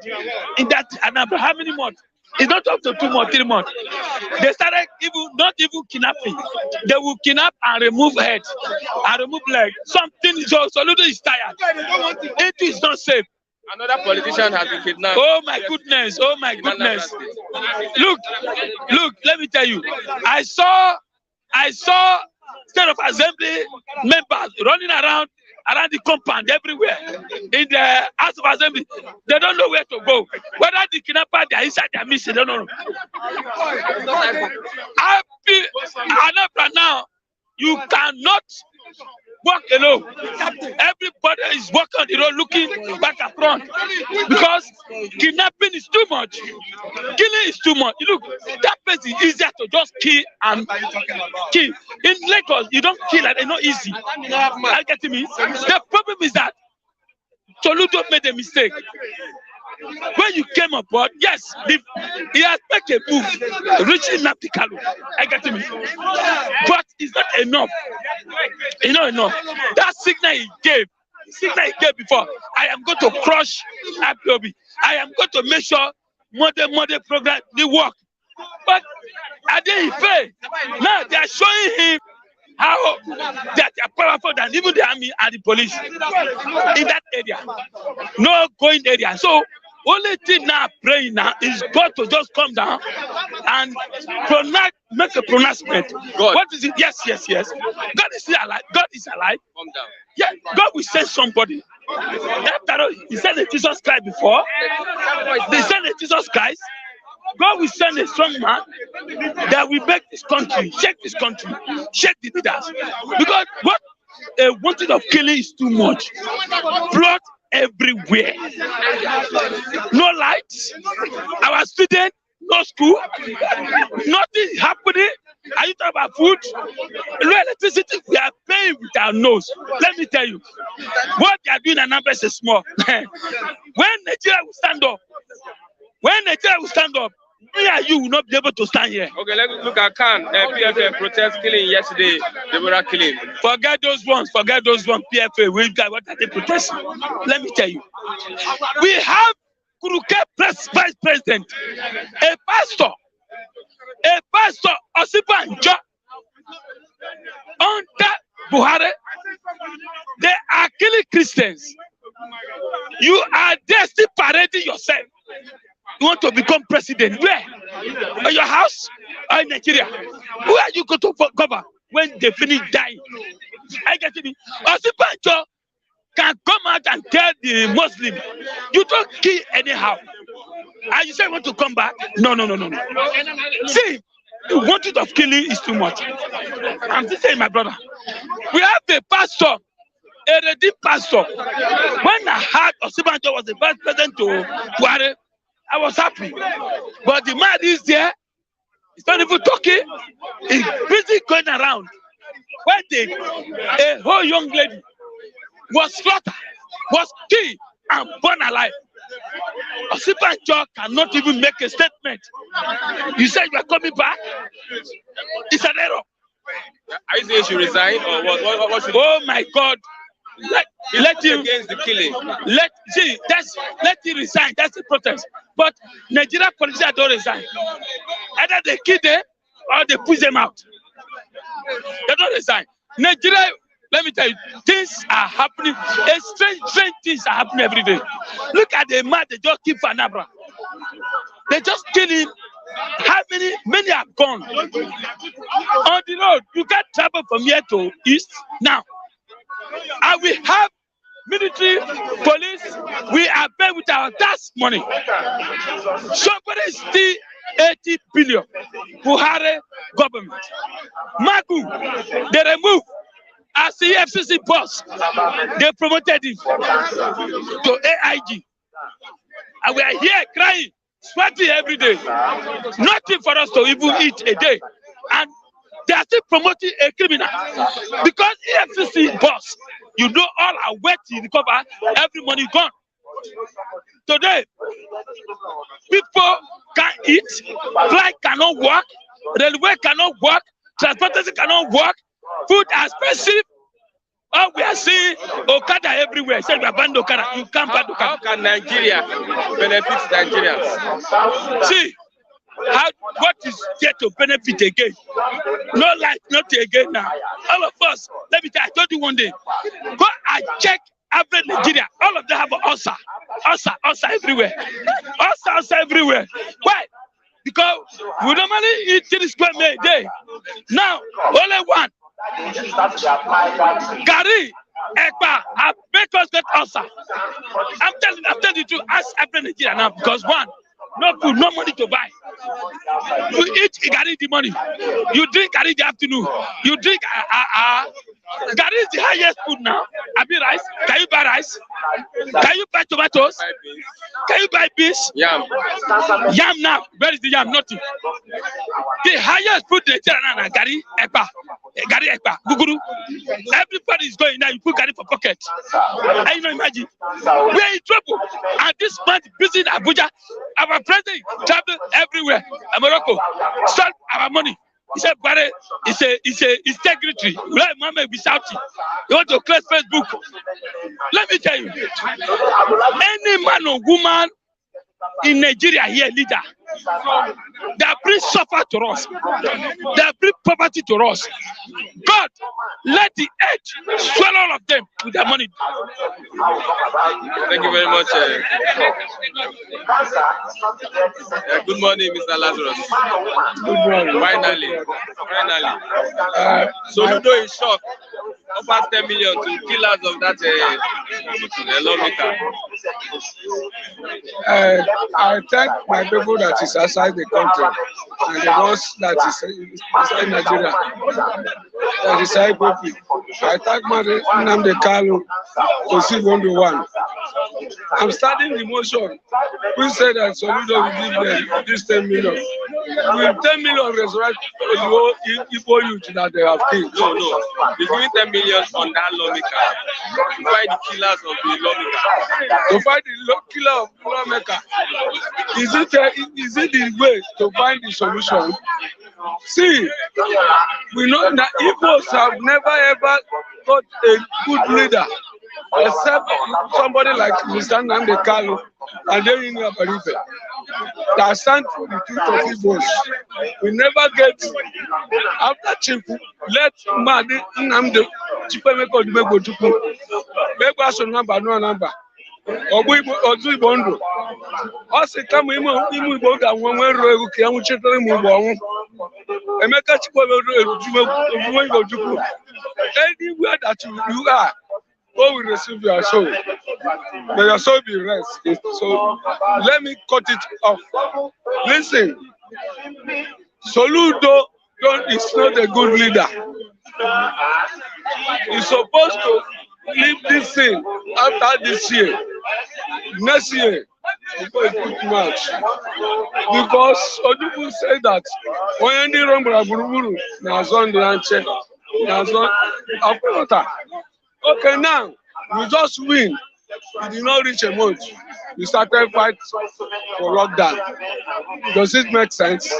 in that Anambra? How many months? It's not up to 2 months, 3 months. They started not even kidnapping. They will kidnap and remove head and remove leg. Something so Soludo is tired. It is not safe. Another politician has been kidnapped. Oh my goodness! Oh my goodness! Look! Let me tell you. I saw State of Assembly members running around the compound everywhere in the House of Assembly. They don't know where to go. Whether the kidnapper they are inside their mission, they don't know. Anambra now, you cannot walk alone. Everybody is walking on the road looking back and front because kidnapping is too much. Killing is too much. Look, that place is easier to just kill and kill. In Lagos, you don't kill and it's not easy. Are you getting me? The problem is that Soludo made a mistake. When you came aboard, yes, he has made a move, reaching Napikalu. I get me, but it's not enough. It's not enough. That signal he gave before, I am going to crush IPOB. I am going to make sure modern program they work. But I didn't fail. Now they are showing him how they are powerful than even the army and the police in that area. No going area. So only thing now praying now is God to just come down and make a pronouncement. God. What is it? Yes. God is still alive. God is alive. Come down. Yeah, God will send somebody. He sent a Jesus Christ before. They sent a Jesus Christ. God will send a strong man that will make this country, shake the leaders. Because what a wanting of killing is too much. Blood everywhere. No lights. Our students, no school. Nothing happening. Are you talking about food? No electricity. We are paying with our nose. Let me tell you, what they are doing in Anambra is small. When Nigeria will stand up, me and you will not be able to stand here. Okay, let's look at Khan. PFA protest killing yesterday. They were killing. Forget those ones. PFA. We got what are they protesting? Let me tell you. We have Kuruke vice president, a pastor, Osibanjo, under Buhari. They are killing Christians. You are there still parading yourself. You want to become president? Where? At your house or in Nigeria? Where are you going to cover when they finish dying? I get me. Osibanjo can come out and tell the Muslim, you don't kill anyhow. And you say you want to come back? No. See, the wanted of killing is too much. I'm still saying, my brother, we have a pastor, a redeemed pastor. When I heard Osibanjo was the vice president to Buhari, I was happy. But the man is there, he's not even talking, he's busy going around. When a whole young lady was slaughtered, was killed, and burned alive. Osibanjo cannot even make a statement. You said you are coming back? It's an error. Are you saying she resign or what should oh my God. Let him against the killing. Let him resign. That's the protest. But Nigeria politicians don't resign. Either they kill them or they push them out. They don't resign. Nigeria, let me tell you, things are happening. Strange things are happening every day. Look at the man they just keep Fanabra. They just kill him. How many? Many have gone. On the road, you can't travel from here to east now. And we have military, police, we are paid with our tax money. Somebody steal 80 billion. Buhari government. Magu, they remove. As the FCC boss, they promoted him to AIG. And we are here crying, sweating every day. Nothing for us to even eat a day. And they are still promoting a criminal. Because EFCC boss, you know all our wet to recover, every money gone. Today, people can't eat, flight cannot work, railway cannot work, transportation cannot work, food are expensive. Oh, we are seeing Okada everywhere. Say we are banned Okada. You can't ban Okada. How can Nigeria benefit Nigerians? See, what is there to benefit again? No life, not again now. All of us, let me tell you, I told you one day, go and check average Nigeria. All of them have ulcer. Ulcer everywhere. Ulcer everywhere. Why? Because we normally eat 3 square meal a day. Now, only one. Gary, Ekpa, have make us get ulcer. I'm telling you to ask average Nigeria now because one, no food, no money to buy. You eat Gary the morning. You drink Gary the afternoon. You drink Gary is the highest food now. Abi rice. Can you buy rice? Can you buy tomatoes? Can you buy beans? Yam. Yam now. Where is the yam? Nothing. The highest food in Nigeria now, Gary, Ekpa. Gary Ekpa, Guguru. Everybody is going now. You put Gary for pocket. I you know imagine. We are in trouble. And this man is busy in Abuja. Our president travel everywhere. Morocco, stop our money. He said, "Barry, it's integrity. Like Mama be shouting. You want to close Facebook? Let me tell you, any man or woman in Nigeria here, leader, they bring suffer to us. They bring poverty to us. God, let the edge swallow all of them with their money." Thank you very much. Good morning, Mr. Lazarus. Good morning. Finally. Soludo In Shock offers 10 million to killers of that lawmaker. I thank my people that is outside the country and the ones that is inside Nigeria. That is IPP. I thank my Nnamdi Kanu to see 1-1. I'm starting the motion. We said that Soludo will give them this 10 million. With 10 million resurrect the whole Igbo youth that they have killed. No. He's giving 10 million on that lawmaker to fight the killers of the lawmaker. To fight the killer of the lawmaker. Is it the way to find the solution? See, we know that Igbos have never ever got a good leader, except somebody like Mr. Nnamdi Kanu and then Abarife that stand for the truth of Igbos. We never get after Chifu, let Madi Nnamdi Chipemeko Dumego Chukwu. Megwa so number no number. Ozu Igbo ndụ. Ọ sị kama ime Igbo ga-anwụ nwe ruo egwu ka ya nwụchitere m Igbo ọnwụ. Emeka Chukwu Igbo Chukwu. Anywhere that you are, God will receive your soul. May your soul be rest. So let me cut it off. Listen, Soludo is not a good leader. He's supposed to leave this thing after this year. Next year, before it put much. Because Odubu said that when the Rombra Buruburu, Nazon the Anche, Nazon After. Okay, now we just win. We did not reach a month. We started fight for lockdown. Does it make sense?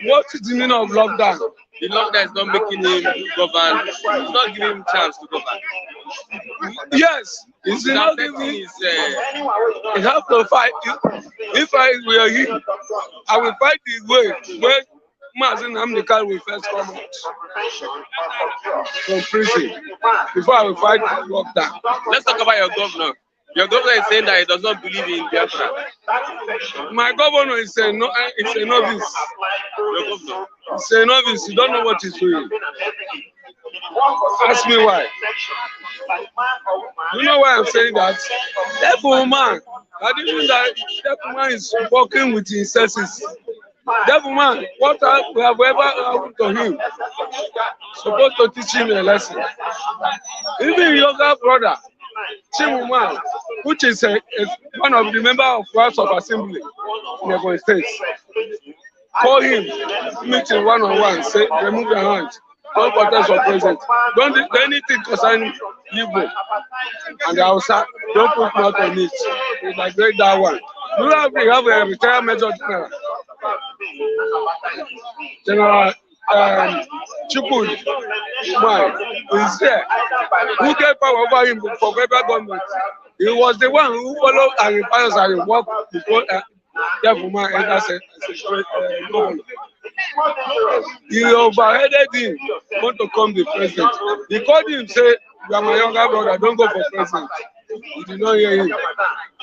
What is the meaning of lockdown? The lockdown is not making him govern. It's not giving him chance to govern. Yes, it's not giving. He have to fight. If I were him, I will fight the way where Mazin Amnikal will first come out from prison before I will fight lockdown. Let's talk about your governor. Your governor is saying that he does not believe in Biafra. My governor is a novice. Your governor. He's a novice. You don't know what he's doing. Ask me why. You know why I'm saying that? That woman, I didn't that woman is working with incesses. That man, what we have ever happened to him, supposed to teach him a lesson. Even younger brother, Chimuman, which is one of the members of House of Assembly in the States, call him, meeting one-on-one, say, remove your hands, don't contest for president, don't do anything concerning Igbo and the Hausa, don't put mouth on it. It's like break that one. You have a retired Major General. General Chukwu is there. Who get power over him for federal government? He was the one who followed and requires and worked before that woman enters governor. He overheaded him, want to come the president. He called him, say, you are my younger brother, don't go for president. He did not hear him.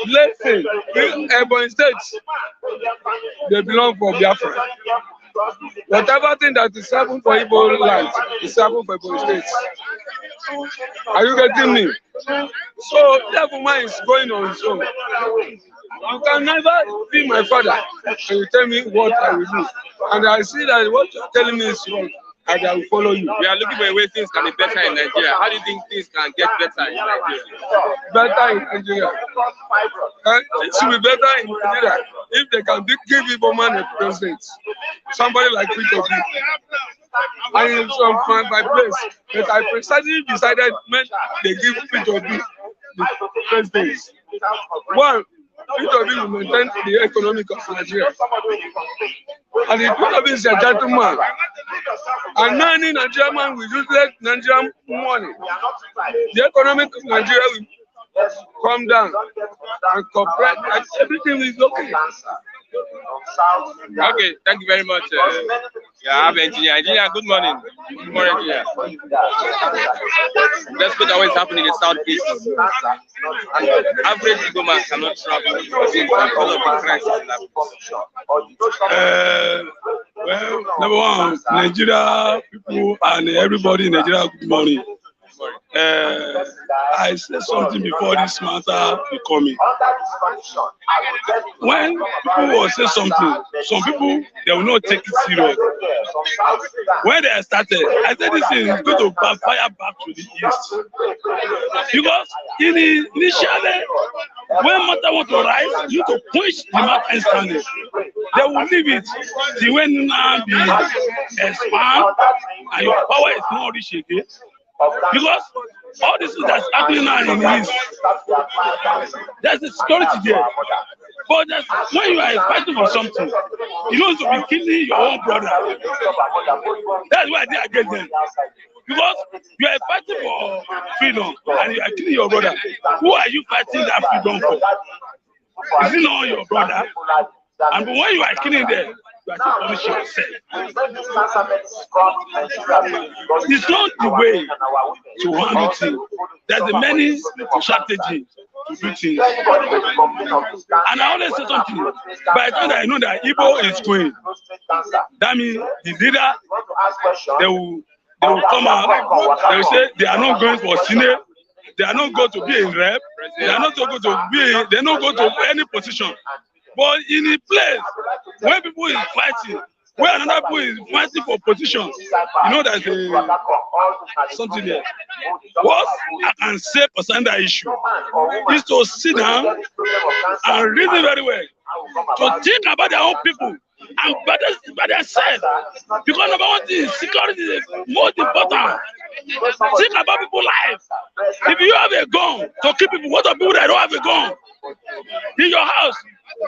Listen, in Ebonyi State, they belong for Biafra. Whatever thing that is happening for Igbo land is happening for Ebonyi State. Are you getting me? So that woman is going on his own. You can never be my father and you tell me what I will do. And I see that what you're telling me is wrong. And I will follow you. We are looking for a way things can be better in Nigeria. How do you think things can get better in Nigeria? Better in Nigeria. It should be better in Nigeria if they can give Igbo man a president. Somebody like Peter B. I am from my place, but I precisely decided when they give Peter B the president. One, Peter B will maintain the economic of Nigeria. And the Peter B is a gentleman. And many Nigerian man will use Nigerian money. The economic of Nigeria will come down and cooperate, and everything is okay. Okay, thank you very much. I have engineer. Engineer, good morning. Good morning, engineer. Let's look at what is happening in the southeast. Average Igbo man cannot travel because of the crisis. Well, number one, Nigeria people and everybody in Nigeria, good morning. I said something before this matter becoming. When people will say something, some people they will not take it serious. When they started, I said this thing is going to backfire back to the east. Because initially, when matter want to rise, you to push the matter instantly. They will leave it till when now be expand and your power is not reach again. Because all this is that's happening now in the East, there's a security there. But when you are fighting for something, you don't have to be killing your own brother. That's why they are against them. Because you are fighting for freedom and you are killing your brother. Who are you fighting that freedom for? Is it not your brother? And when you are killing them, you are still punishing yourself. It's not the way to handle things. There's a many strategies to do things. And I always say something. By the time that I know that Igbo is going, that means the leader, they will come out, they will say they are not going for Senate, they are not going to be in rep, they are not going to be, they are not going to any position. But in a place when people is fighting, where another people is fighting for position, you know there's something there. What I can say concerning that issue is to sit down and reason very well, to think about their own people and by themselves. Because number one thing, security is most important. Think about people's lives. If you have a gun to kill people, what are people that don't have a gun? In your house,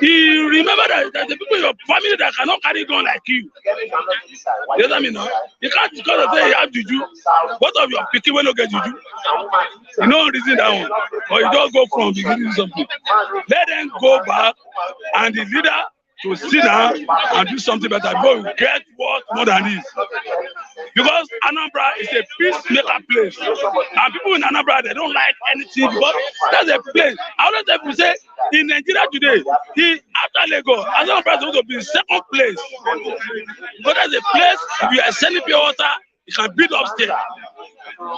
you remember that the people in your family that cannot carry a gun like you. You know what I mean? No? You can't because of say you have juju. What of your picking when you get juju? You know reason that one. Or you don't go from beginning something. Let them go back and the leader to sit down and do something better. Go get what more than this. Because Anambra is a peacemaker place. And people in Anambra, they don't like anything because that's a place. I always have to say, in Nigeria today, after Lagos, Anambra is going to be second place. But that's a place, if you are selling pure water, you can build upstairs.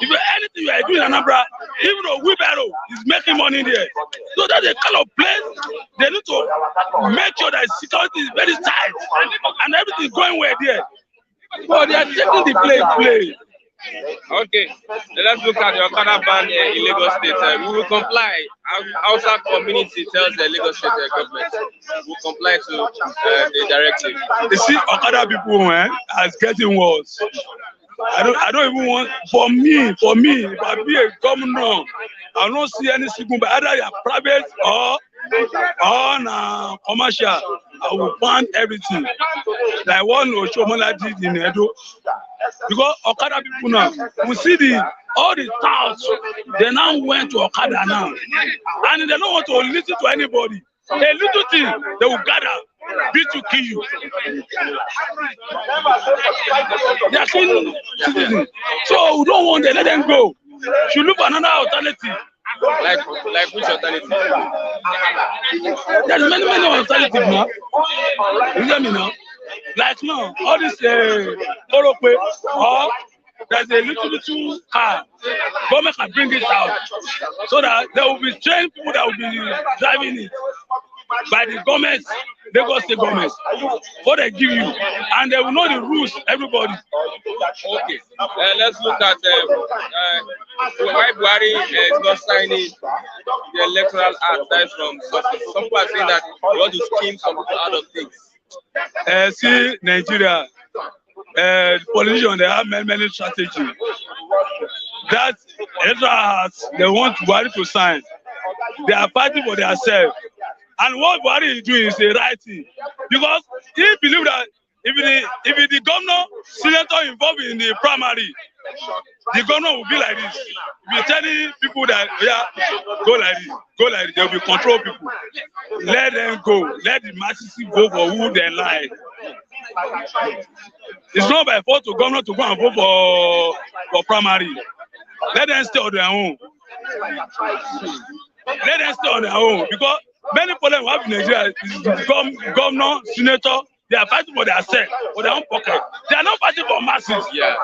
If anything you are doing in Anambra, even though wheelbarrow is making money there. So that's a kind of place they need to make sure that security is very tight and everything is going well there. But they are taking the play. Okay, let's look at the Okada ban in Lagos State. We will comply. Outside community tells the Lagos State government will comply to the directive. You see, Okada people are getting worse. I don't even want, for me, if I be a governor, I don't see any signal, but either you are private or commercial, I will ban everything. Like one Oshomola did in Edo. Because Okada people now, we see all the touts, they now went to Okada now. And they don't want to listen to anybody. A little thing, they will gather, beat to kill you. They are killing citizens. So we don't want them, let them go. Should look for another alternative. Like which alternative? There's many alternatives now. You hear me now? Like now, all this Orope, or there's a little car. Government can bring it out so that there will be trained people that will be driving it by the government, Lagos State government. What they give you, and they will know the rules. Everybody. Okay. Let's look at why Buhari is not signing the Electoral Act. That's from some people are saying that they want to scheme some people out of things. See, Nigeria, politicians, they have many strategies. That Electoral Act, they want Buhari to sign. They are fighting for themselves. And what Buhari is doing is the right thing. Because he believes that if the governor, senator involved in the primary, the governor will be like this. If you're telling people that, go like this, they will be control people. Let them go. Let the masses vote for who they like. It's not by force to governor to go and vote for primary. Let them stay on their own. Let them stay on their own. Because many problems we have in Nigeria is governor, senator, they are fighting for themselves, for their own pocket. They are not fighting for masses. Yeah.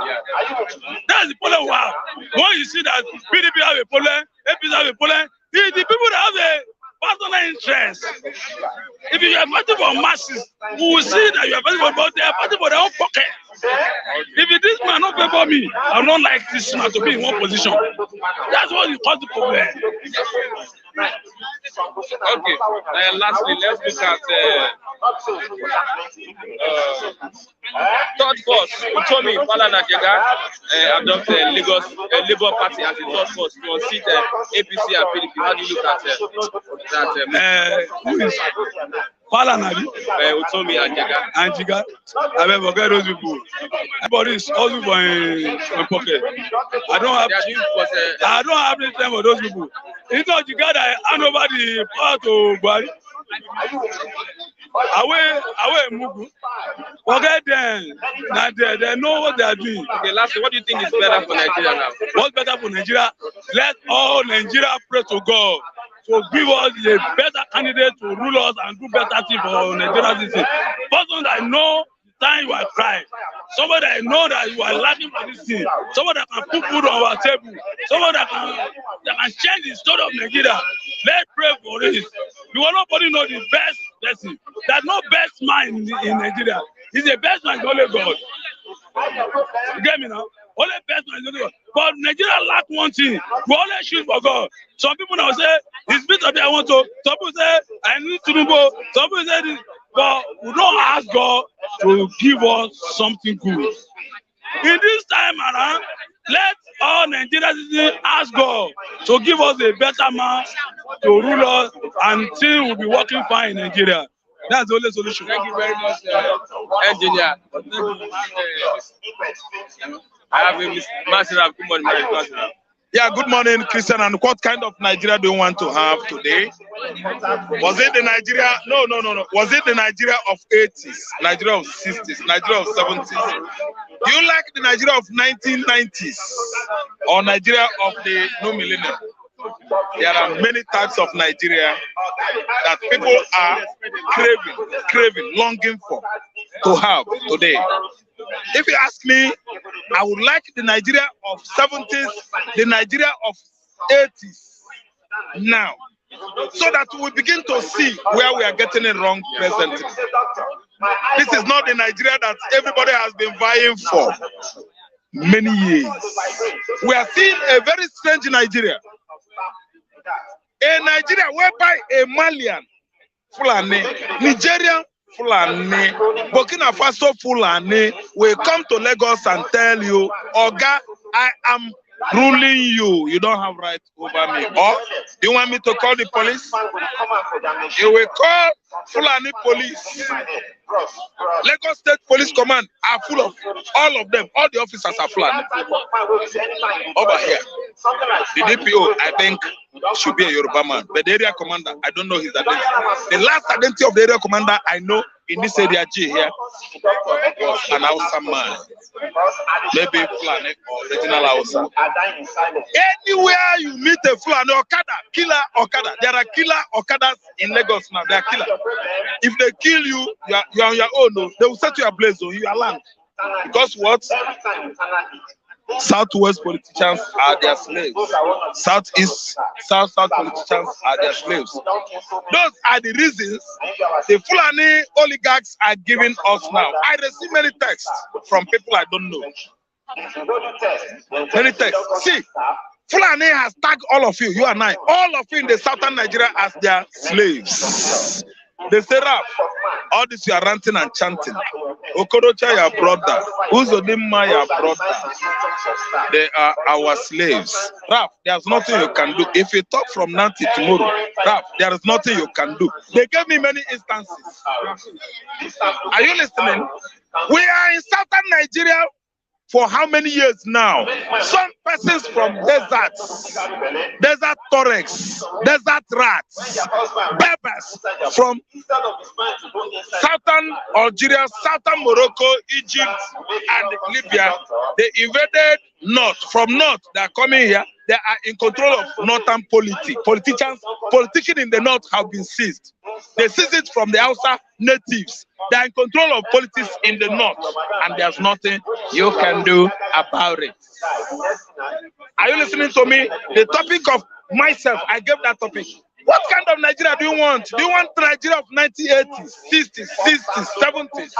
That's the problem we have. When you see that PDP have a problem, APC have a problem, the people that have a personal interest. If you are fighting for masses, we will see that you are fighting for, but they are fighting for their own pocket. If this man not favor me, I don't like this man to be in one position. That's what you cause the problem. Okay. Lastly, let's look at third force. Utomi Palanajega adopted Lagos Labour Party as a third force to unseat APC and PDP. How do you look at that? Who is Palanadi? Utomi Anjiga. I mean, forget those people. Everybody is also for my pocket. I don't have the time for those people. It's not you got to hand over the power to Buhari. Away, Mugu. Forget them. They know what they are doing. Okay, lastly, what do you think is better for Nigeria now? What's better for Nigeria? Let all Nigeria pray to God to give us a better candidate to rule us and do better things for Nigeria. Person that know the time you are crying. Somebody that know that you are lacking for this thing. Somebody that can put food on our table. Somebody that can change the story of Nigeria. Let's pray for this. Because nobody knows the best person. There's no best man in Nigeria. He's the best man, only God. You get me now? Only best man is only God. But Nigeria lack one thing. We always shoot for God. Some people now say, it's bit of I want to. Some people say, I need to know. Some people say this. But we don't ask God to give us something good. In this time around, let all Nigerians ask God to give us a better man to rule us, and things will be working fine in Nigeria. That's the only solution. Thank you very much, engineer. I have a massive good morning, Master. Yeah, good morning, Christian. And what kind of Nigeria do you want to have today? Was it the Nigeria? No. Was it the Nigeria of 80s, Nigeria of 60s, Nigeria of 70s? Do you like the Nigeria of 1990s or Nigeria of the new millennium? There are many types of Nigeria that people are craving, longing for to have today. If you ask me, I would like the Nigeria of 70s, the Nigeria of 80s now, so that we begin to see where we are getting it wrong presently. This is not the Nigeria that everybody has been vying for many years. We are seeing a very strange Nigeria. A Nigeria whereby a Malian, Fulani, Nigerian, Fulani, Burkina Faso Fulani will come to Lagos and tell you, Oga, I am ruling you. You don't have right over me. Or you want me to call the police? You will call Fulani police. Lagos State Police Command are full of all of them. All the officers are Fulani. Over here, the DPO, I think, should be a Yoruba man. But the area commander, I don't know his identity. The last identity of the area commander I know in this area G here was an Hausa man. Maybe Fulani or regional Hausa. Anywhere you meet a Fulani, Okada, killer Okada. There are killer Okadas in Lagos now. They are killer. If they kill you, you are on your own. No. They will set you ablaze. So you are land. Because what? Southwest politicians are their slaves. Southeast, South politicians are their slaves. Those are the reasons the Fulani oligarchs are giving us now. I receive many texts from people I don't know. Many texts. See, Fulani has tagged all of you and I, all of you in the southern Nigeria as their slaves. They say, Rap, all this you are ranting and chanting. Okorocha, your brother. Uzodimma, your brother. They are our slaves. Rap, there's nothing you can do. If you talk from now till tomorrow, Rap, there is nothing you can do. They gave me many instances. Are you listening? We are in southern Nigeria for how many years now? Some persons from deserts, desert thorax, desert rats, berbers from southern Algeria, southern Morocco, Egypt, and Libya. They invaded north. From north, they are coming here. They are in control of northern politics. Politicians in the north have been seized. They seized it from the Hausa natives. They are in control of politics in the north, and there's nothing you can do about it. Are you listening to me? The topic of myself, I gave that topic. What kind of Nigeria do you want? Do you want Nigeria of 1980s, 60s, 60s, 70s?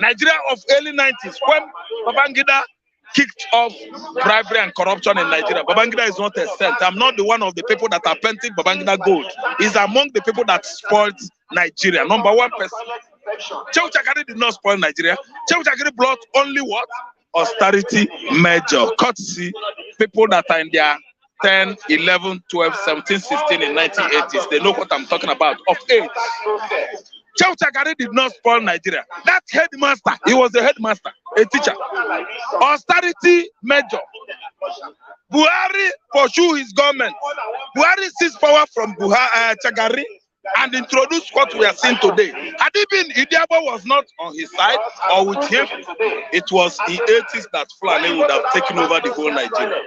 Nigeria of early 90s, when Babangida kicked off bribery and corruption in Nigeria. Babangida is not a saint. I'm not the one of the people that are painting Babangida gold. He's among the people that spoiled Nigeria. Number one person. Shehu Shagari did not spoil Nigeria. Shehu Shagari brought only what? Austerity measure. Courtesy people that are in their 10, 11, 12, 17, 16 in 1980s. They know what I'm talking about. Of age. Shehu Shagari did not spoil Nigeria. That headmaster, he was a headmaster, a teacher. Austerity measure. Buhari pursue his government. Buhari seized power from Shagari and introduced what we are seeing today. Had it been Idiabo was not on his side or with him, it was the 80s that Fulani would have taken over the whole Nigeria.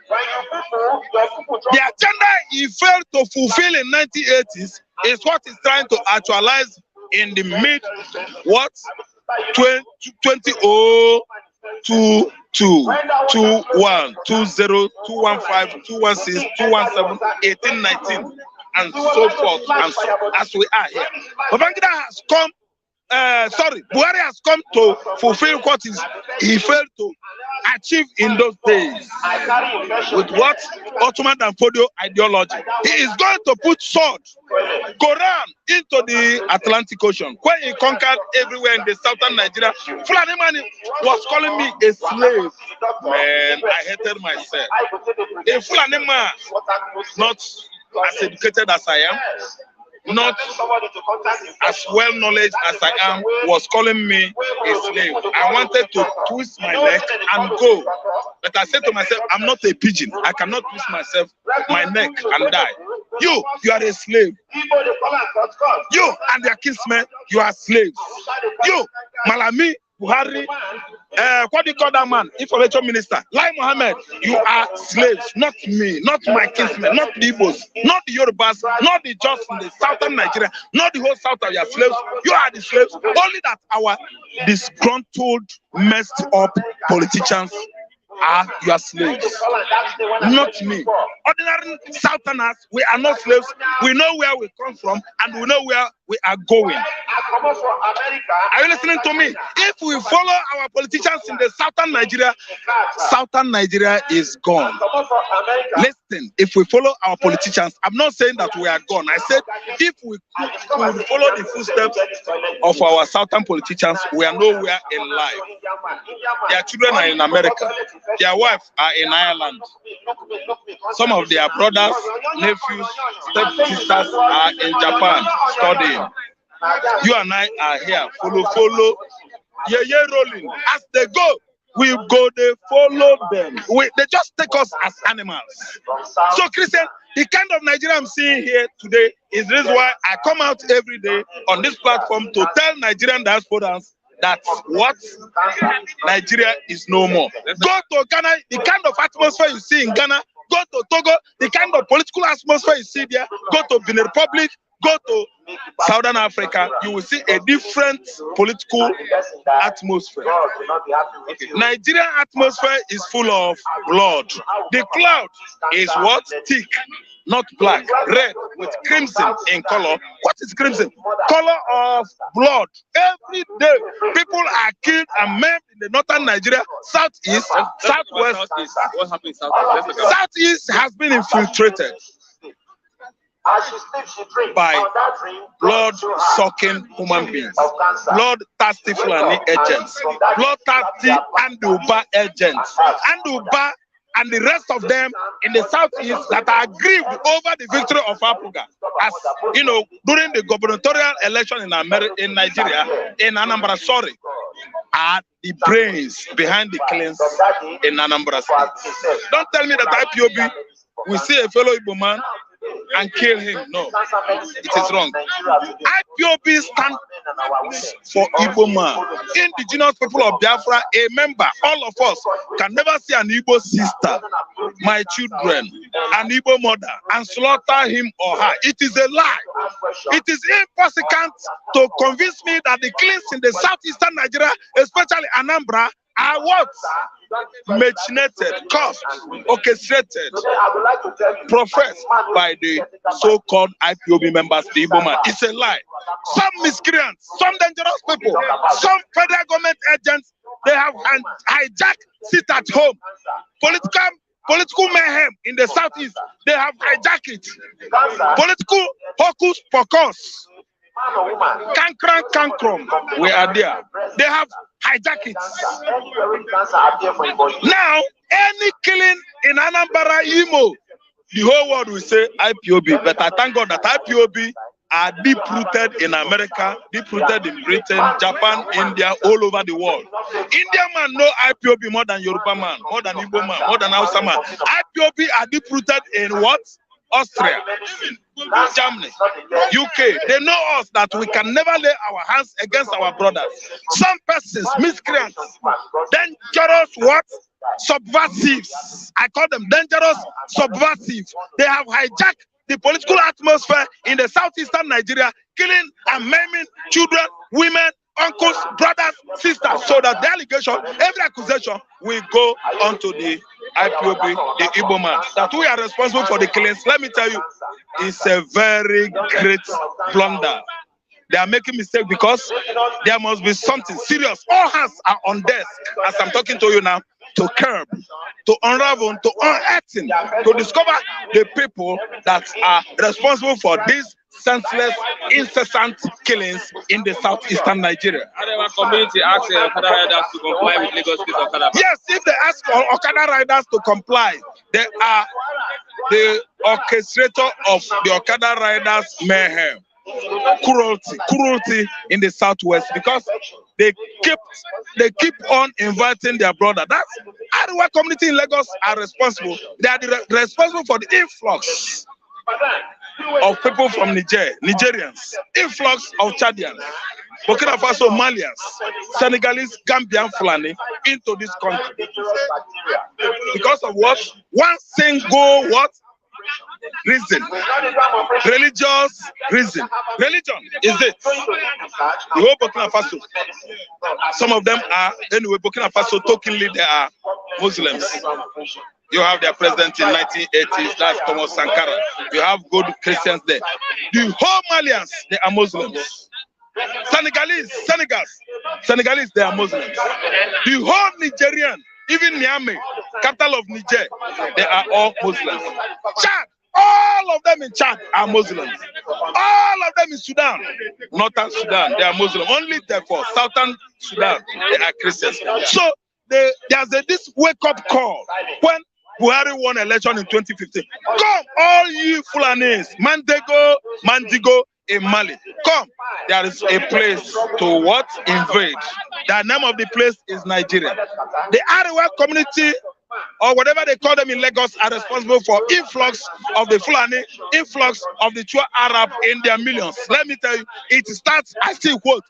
The agenda he failed to fulfill in 1980s is what he's trying to actualize in the mid 2002, 21, 20, 215, 216, 217, 18, 19, and so forth, and so as we are here. Babangida has come, Buhari has come to fulfill what he failed to achieve in those days. With what? Ottoman and Fodio ideology. He is going to put sword, Quran into the Atlantic Ocean, where he conquered everywhere in the southern Nigeria. Fulani man was calling me a slave. Man, I hated myself. A Fulani man, not as educated as I am, not as well knowledge as I am, was calling me a slave. I wanted to twist my neck and go. But I said to myself, I'm not a pigeon. I cannot twist my neck and die. You are a slave. You and their kinsmen, you are slaves. You, Malami, Buhari, what do you call that man? Information Minister, Lai Mohammed, you are slaves, not me, not my kinsmen, not the Igbos, not the Yorubas, not the just in the southern Nigeria, not the whole south of your slaves. You are the slaves. Only that our disgruntled, messed up politicians are your slaves, not me. Ordinary Southerners, we are not slaves. We know where we come from and we know where we are going. Are you listening to me? If we follow our politicians in the southern Nigeria is gone. Listen, if we follow our politicians, I'm not saying that we are gone. I said if we follow the footsteps of our southern politicians, we are nowhere in life. Their children are in America. Their wives are in Ireland. Some of their brothers, nephews, step-sisters are in Japan studying. You and I are here. Follow. Yeah, rolling. As they go, we go, they follow them. They just take us as animals. So, Christian, the kind of Nigeria I'm seeing here today is this why I come out every day on this platform to tell Nigerian diasporans that what? Nigeria is no more. Go to Ghana, the kind of atmosphere you see in Ghana. Go to Togo, the kind of political atmosphere you see there. Go to Benin Republic, go to Southern Africa, you will see a different political atmosphere. Okay. Nigerian atmosphere is full of blood. The cloud is what? Thick, not black, red with crimson in color. What is crimson? Color of blood. Every day, people are killed and maimed in the northern Nigeria, southeast, southwest. What happened in southeast? Southeast has been infiltrated by blood-sucking human beings, blood-thirsty Fulani agents, blood-thirsty Anduba agents, Anduba and the rest of them in the southeast that are aggrieved over the victory of Apuga. As you know, during the gubernatorial election in Nigeria, in Anambra, are the brains behind the killings in Anambra State. Don't tell me that IPOB will see a fellow Igbo man and kill him. No, it is wrong. IPOB stands for Igbo man. Indigenous people of Biafra, a member, all of us can never see an Igbo sister, my children, an Igbo mother, and slaughter him or her. It is a lie. It is impossible to convince me that the killings in the southeastern Nigeria, especially Anambra, are what? Machinated, caused, orchestrated, professed by the so-called IPOB members, the Igbo man. It's a lie. Some miscreants, some dangerous people, some federal government agents They have hijacked sit at home. Political mayhem in the southeast. They have hijacked it. Political hocus pocus. Cancrum. We are there. They have hijacked it. Now, any killing in Anambra, Imo, the whole world will say IPOB. But I thank God that IPOB are deep-rooted in America, deep-rooted in Britain, Japan, India, all over the world. Indian man know IPOB more than Yoruba man, more than Igbo man, more than Hausa man. IPOB are deep-rooted in what? Austria, Germany, UK. They know us that we can never lay our hands against our brothers. Some persons, miscreants, dangerous what? Subversives. I call them dangerous subversives. They have hijacked the political atmosphere in the southeastern Nigeria, killing and maiming children, women, uncles, brothers, sisters, so that the allegation, every accusation will go onto the IPOB, the Igbo man. That we are responsible for the killings, let me tell you, it's a very great blunder. They are making mistake because there must be something serious. All hands are on desk as I'm talking to you now, to curb, to unravel, to unearthing, to discover the people that are responsible for these senseless, incessant killings in the southeastern Nigeria. Our community asks Okada riders to comply with Lagos State Okada. Yes, if they ask for Okada riders to comply, they are the orchestrator of the Okada riders' mayhem. Cruelty in the southwest, because they keep on inviting their brother. That's our community in Lagos are responsible. They are responsible for the influx of people from Nigerians, influx of Chadians, Burkina Faso, Malians, Senegalese, Gambian, Fulani into this country. Because of what? One single what? Reason. Religious reason. Religion is it. The whole Burkina Faso. Some of them are, anyway, Burkina Faso, tokенly, they are Muslims. You have their president in 1980s, that's Thomas Sankara. You have good Christians there. The whole Malians, they are Muslims. Senegalese, they are Muslims. The whole Nigerian, even Niamey, capital of Niger, they are all Muslims. Chad, all of them in Chad are Muslims. All of them in Sudan, Northern Sudan, they are Muslims. Only therefore, Southern Sudan, they are Christians. So there's this wake-up call when Buhari won election in 2015. Come, all you Fulanis, Mandigo in Mali. Come, there is a place to what? Invade. The name of the place is Nigeria. The Arewa community, or whatever they call them in Lagos, are responsible for influx of the Fulani, influx of the Chua Arab in their millions. Let me tell you, it starts, I still quote,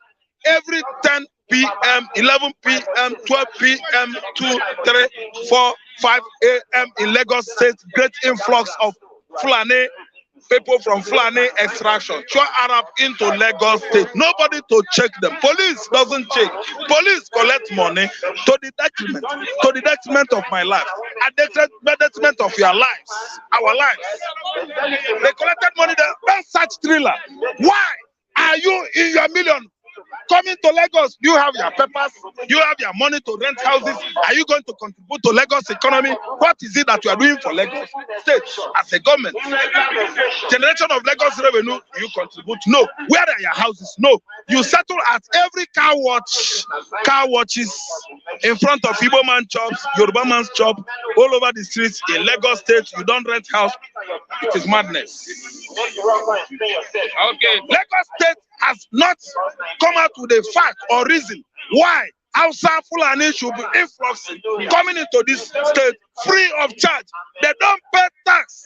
every 10 p.m., 11 p.m., 12 p.m., 2, 3, 4, 5 a.m. in Lagos State, great influx of Fulani, people from Fulani extraction, Chua Arab into Lagos State. Nobody to check them. Police doesn't check. Police collect money to the detriment of my life, at the detriment of your lives, our lives. They collected money there. Don't search thriller. Why are you in your million coming to Lagos? Do you have your papers? Do you have your money to rent houses? Are you going to contribute to Lagos economy? What is it that you are doing for Lagos State as a government? Generation of Lagos revenue, you contribute? No. Where are your houses? No. You settle at every car watches in front of Igbo man shops, Yoruba man's shop, all over the streets in Lagos State. You don't rent house. It is madness. Okay. Lagos State has not come out with a fact or reason why Hausa Fulani should be influxing, coming into this state free of charge. They don't pay tax.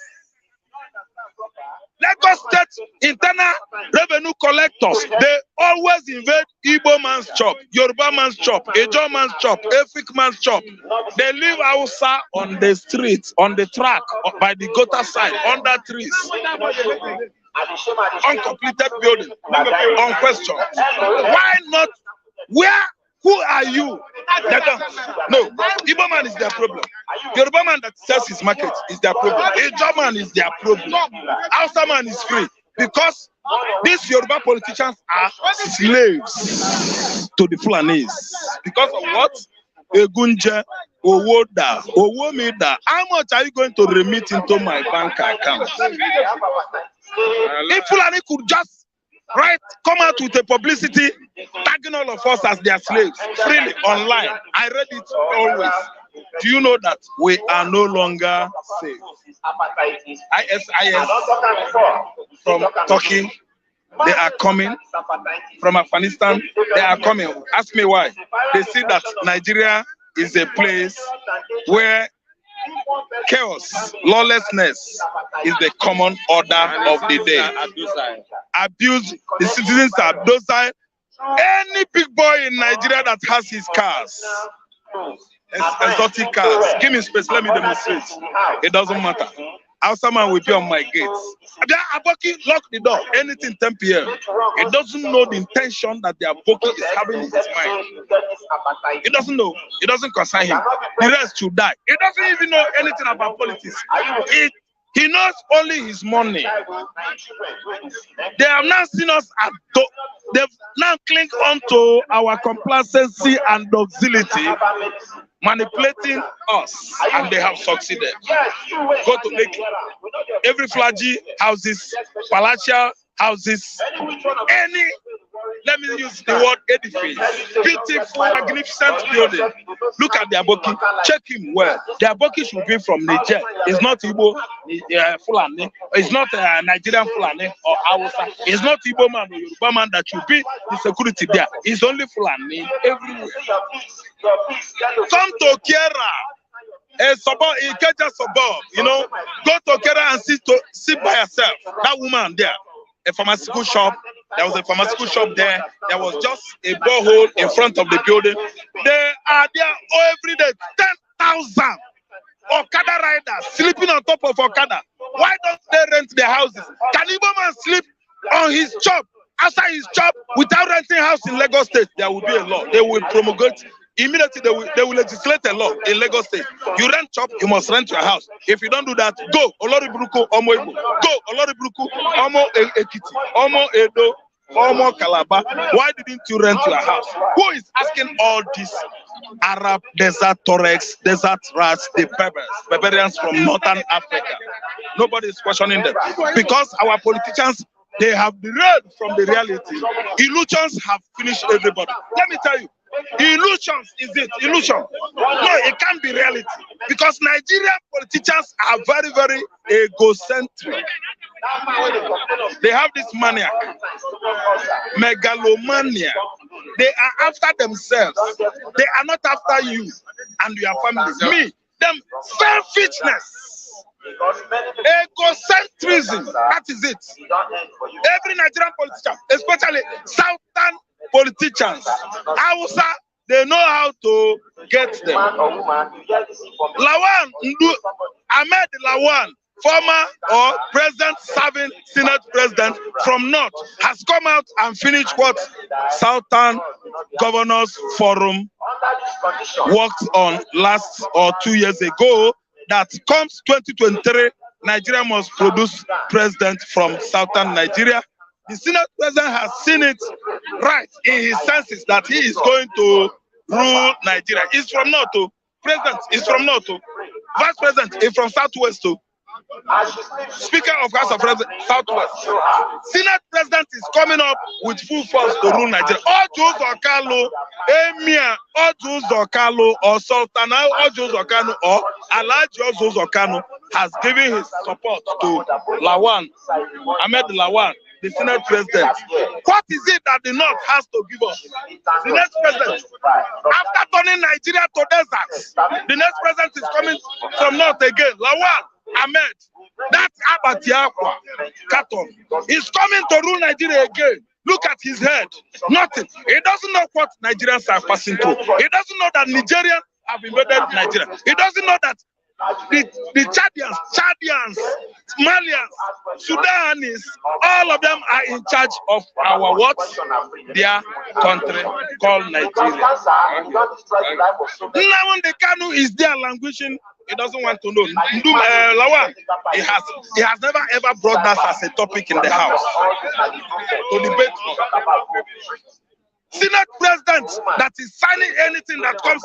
Lagos State internal revenue collectors, they always invade Igbo man's shop, Yoruba man's shop, Ejo man's shop, Efik man's shop. They leave Hausa on the streets, on the track, by the gutter side, under trees. Uncompleted building, unquestioned. Why not? Who are you? No, Igbo man is their problem. Yoruba man that sells his market is their problem. Ejo man is their problem. Hausa man is free because these Yoruba politicians are slaves to the Fulanis. Because of what? Egunje, Owoda, Owomida. How much are you going to remit into my bank account? If Fulani could just come out with a publicity tagging all of us as their slaves freely online. I read it always. Do you know that we are no longer safe? ISIS from Turkey, they are coming. From Afghanistan, they are coming. Ask me why. They see that Nigeria is a place where chaos, lawlessness is the common order of the day. Abuse, the citizens are docile. Any big boy in Nigeria that has his cars, exotic cars, give me space, let me demonstrate. It doesn't matter. Outside man will be on my gates. Aboki lock the door, anything 10 p.m. It doesn't know the intention that the Aboki is having in his mind. It doesn't know. It doesn't concern him. The rest should die. It doesn't even know anything about politics. He knows only his money. They have now seen us as they've now clinged onto our complacency and docility, manipulating us, and they have succeeded. Go to Lake. Every flaggy houses, palatial houses, any, let me use the word edifice, beautiful, magnificent building. Look at the Aboki, check him well. The Aboki should be from Niger. It's not Igbo Fulani, it's not Nigerian Fulani or Hausa. It's not Igbo man or Yoruba man that should be the security there. It's only Fulani everywhere. Come to Kiera, a suburb, a Keja suburb, you know, go to Kiera and sit by yourself. That woman there. A pharmaceutical shop. There was a pharmaceutical shop there. There was just a borehole in front of the building. They are there every day. 10,000 Okada riders sleeping on top of Okada. Why don't they rent their houses? Can Igbo man sleep on his job, outside his job, without renting a house in Lagos State? There will be a law. They will promulgate. Immediately they will legislate a law in Lagos State. You rent shop, you must rent your house. If you don't do that, go Oloribruku Omo Igbo. Go Oloribruku Omo Ekiti, Omo Edo, Omo Calabar. Why didn't you rent your house? Who is asking all these Arab desert Torex, desert rats, the barbarians from Northern Africa? Nobody is questioning them. Because our politicians, they have derailed from the reality. Illusions have finished everybody. Let me tell you. Illusions, is it? Illusion. No, it can't be reality. Because Nigerian politicians are very, very egocentric. They have this mania, megalomania. They are after themselves. They are not after you and your families. Me, them, selfishness, egocentrism. That is it. Every Nigerian politician, especially Southern politicians, Hausa, they know how to get them. Lawan Ahmed Lawan, former or present serving Senate president from North, has come out and finished what Southern Governors Forum worked on last or 2 years ago, that comes 2023, Nigeria must produce president from Southern Nigeria. The Senate president has seen it right in his senses that he is going to rule Nigeria. He's from North, president is from North, vice president is from Southwest, Speaker of House of Representatives, Southwest. Senate president is coming up with full force to rule Nigeria. Ojuz Okalo, Emir Ojuz Okalo, or Sultan Ojuz Okano, or Alhaji Ojuz Okano has given his support to Lawan, Ahmed Lawan, the Senate president. What is it that the North has to give us? The next president, after turning Nigeria to deserts, the next president is coming from North again. Lawan Ahmed, that's Abatiakwa Katon. He's coming to rule Nigeria again. Look at his head. Nothing. He doesn't know what Nigerians are passing through. He doesn't know that Nigerians have invaded Nigeria. He doesn't know that the Chadians, Malians, Sudanese, all of them are in charge of our what? Their country called Nigeria. Now when the Kanu is there languishing, he doesn't want to know. Lawan, he has never ever brought that as a topic in the house to debate. Senate president that is signing anything that comes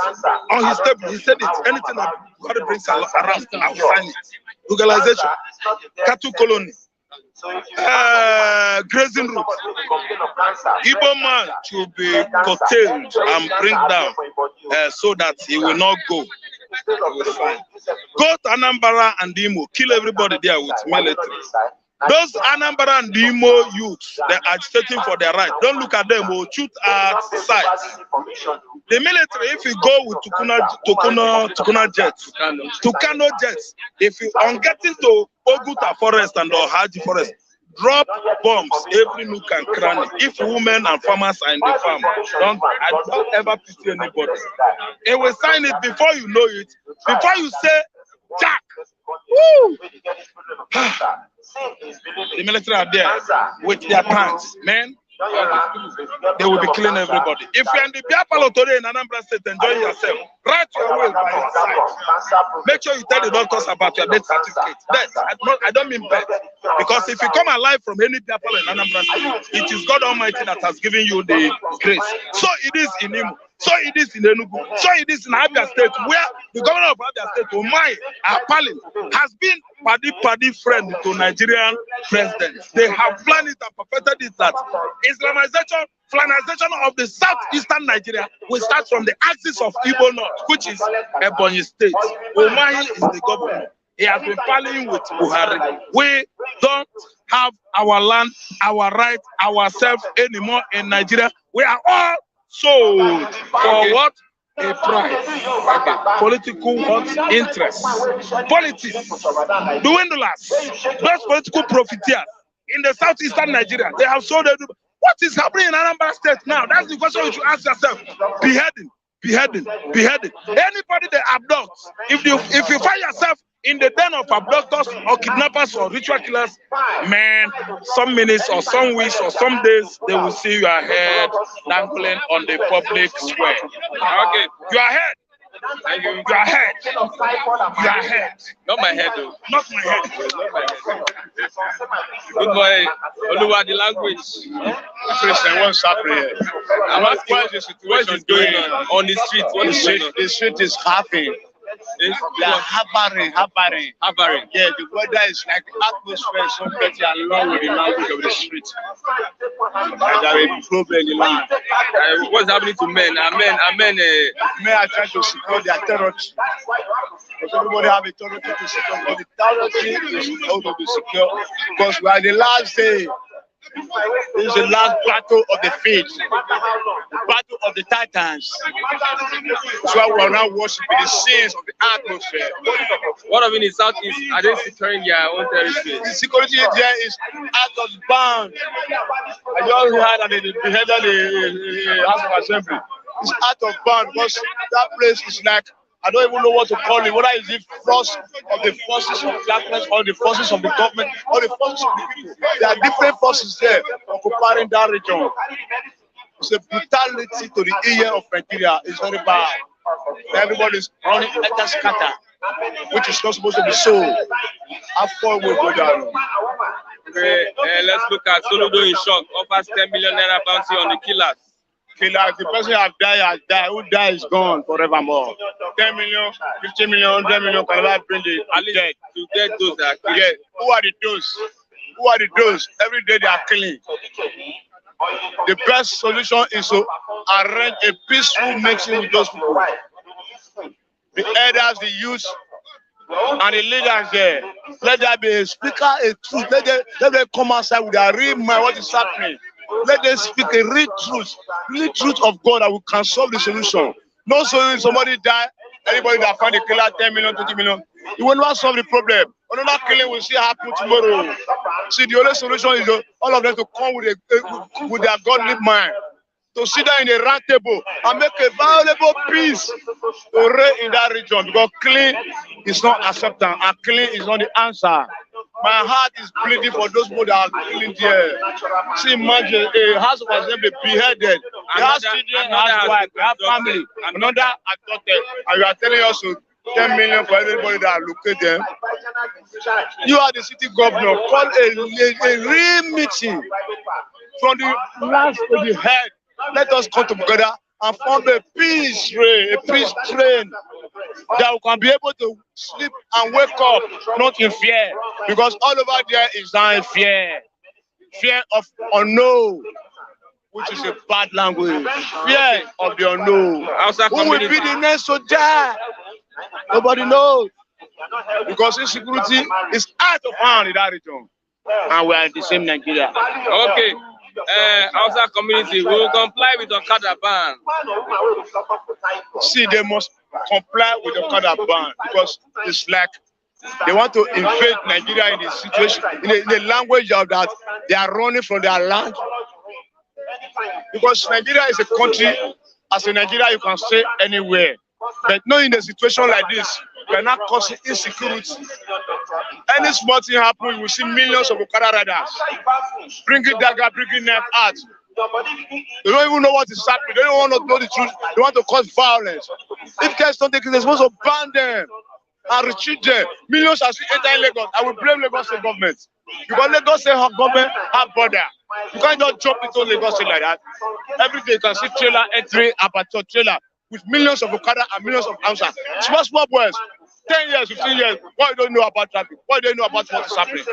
on his table. He said it. Anything that God brings around, I will sign it. Legalization, cattle colony, grazing route. Igbo man should be curtailed and bring down so that he will not go. Go to Anambra and Imo, kill everybody there with military. Those Anambra and Imo youths, they're agitating for their right. Don't look at them or shoot at sight. The military, if you go with Tukuna jets, Tucano jets, if you on getting to Oguta forest and Ohaji forest, drop bombs every nook and cranny. If women and farmers are in the farm, I don't ever pity anybody. It will sign it before you know it. Before you say, Jack, woo! The military are there with their tanks, man. They will be killing everybody. If you're in the Biapalo today in Anambra State, enjoying yourself, write your will by your side. Make sure you tell the doctors about your death certificate. I don't mean bad. Because if you come alive from any Biapalo in Anambra State, it is God Almighty that has given you the grace. So it is in Imo. So it is in Enugu. So it is in Abia State, where the governor of Abia State, Umai Apalin, has been paddy friend to Nigerian presidents. They have planned it and perfected it that Islamization of the southeastern Nigeria will start from the axis of Igbo North, which is Ebonyi State. Umai is the governor. He has been parleying with Buhari. We don't have our land, our right, ourselves anymore in Nigeria. We are all sold for what? A price. Political interests. Politics. Dwindlers. Those political profiteers in the southeastern Nigeria, they have sold it. What is happening in Anambra State now? That's the question you should ask yourself. Beheading. Anybody they abduct, if you find yourself in the den of abductors or kidnappers or ritual killers, man, some minutes or some weeks or some days, they will see your head dangling on the public square. Okay, your head. Your head. Your head. Not my head, though. Not my head. Not my head. Good morning. Oluwa, the language. Christian, what's happening here? I'm asking what is going on the street? What is going on? The street is happy. They are hovering. Yeah, the weather is like the atmosphere is so pretty along with the language of the street. And there is a problem in the land. What's happening to men? Men are trying to secure their territory. Because everybody have a territory to secure, but the territory is out to be secure. Because we are the last day. This is the last battle of the faith, the battle of the Titans. That's why we are now worshiping the sins of the atmosphere. What of in the southeast? Are they securing their own territory? The security there is out of bound. I just heard that they beheaded the House of Assembly. It's out of bound because that place is like, I don't even know what to call it. Whether it's the force of the forces of darkness or the forces of the government or the forces of the people. There are different forces there occupying that region. It's a brutality to the ear of Nigeria. It's very bad. Everybody is running at scatter, which is not supposed to be so. How far will go down? Okay, let's look at Soludo In Shock. Offers 10 million naira bounty on the killers. The person who has died. Who died is gone forevermore. 10 million, 50 million, 100 million can never bring the dead. To get those that are yeah. Who are the those? Every day they are killing. The best solution is to arrange a peaceful mixing with those people. The elders, the youth, and the leaders there. Let there be a speaker, a truth. Let them come outside with their real mind what is happening. Let them speak a real truth of God that can solve the solution. No solution, somebody die, anybody that find the killer 10 million, 20 million, it will not solve the problem. Another killing will still happen tomorrow. See, the only solution is all of them to come with their godly mind, to sit down in a round table and make a valuable peace to reign in that region, because killing is not acceptance and killing is not the answer. My heart is bleeding for those people that are killing there. See, imagine a House of Assembly beheaded. They have children, have wife, they have family. Another adopted. And you are telling us to 10 million for everybody that locate them. You are the city governor. Call a real meeting from the last to the head. Let us come together and form a peace train that we can be able to sleep and wake up, not in fear. Because all over there is now in fear. Fear of unknown, which is a bad language. Fear of the unknown. Who will be the next to die? Nobody knows. Because insecurity is out of hand in that region. And we are in the same Nigeria. Okay. Outside community, we will comply with Okada ban. See, they must comply with Okada ban because it's like they want to invade Nigeria in the situation, in the language of that they are running from their land. Because Nigeria is a country, as a Nigeria you can stay anywhere. But not in a situation like this, we are not causing insecurity. Any small thing happen, you will see millions of Okada riders bringing dagger, bringing knife out. They don't even know what is happening. They don't want to know the truth. They want to cause violence. If guys don't take it, they're supposed to ban them and retreat them. Millions are still entering Lagos. I will blame Lagos State government. Because Lagos State government have border. You can't just jump into Lagos State like that. Every day you can see trailer entry, abattoir trailer with millions of Okada and millions of Hausa. Small boys, 10 years, 15 years, what you don't know about traffic? What do you know about what is happening?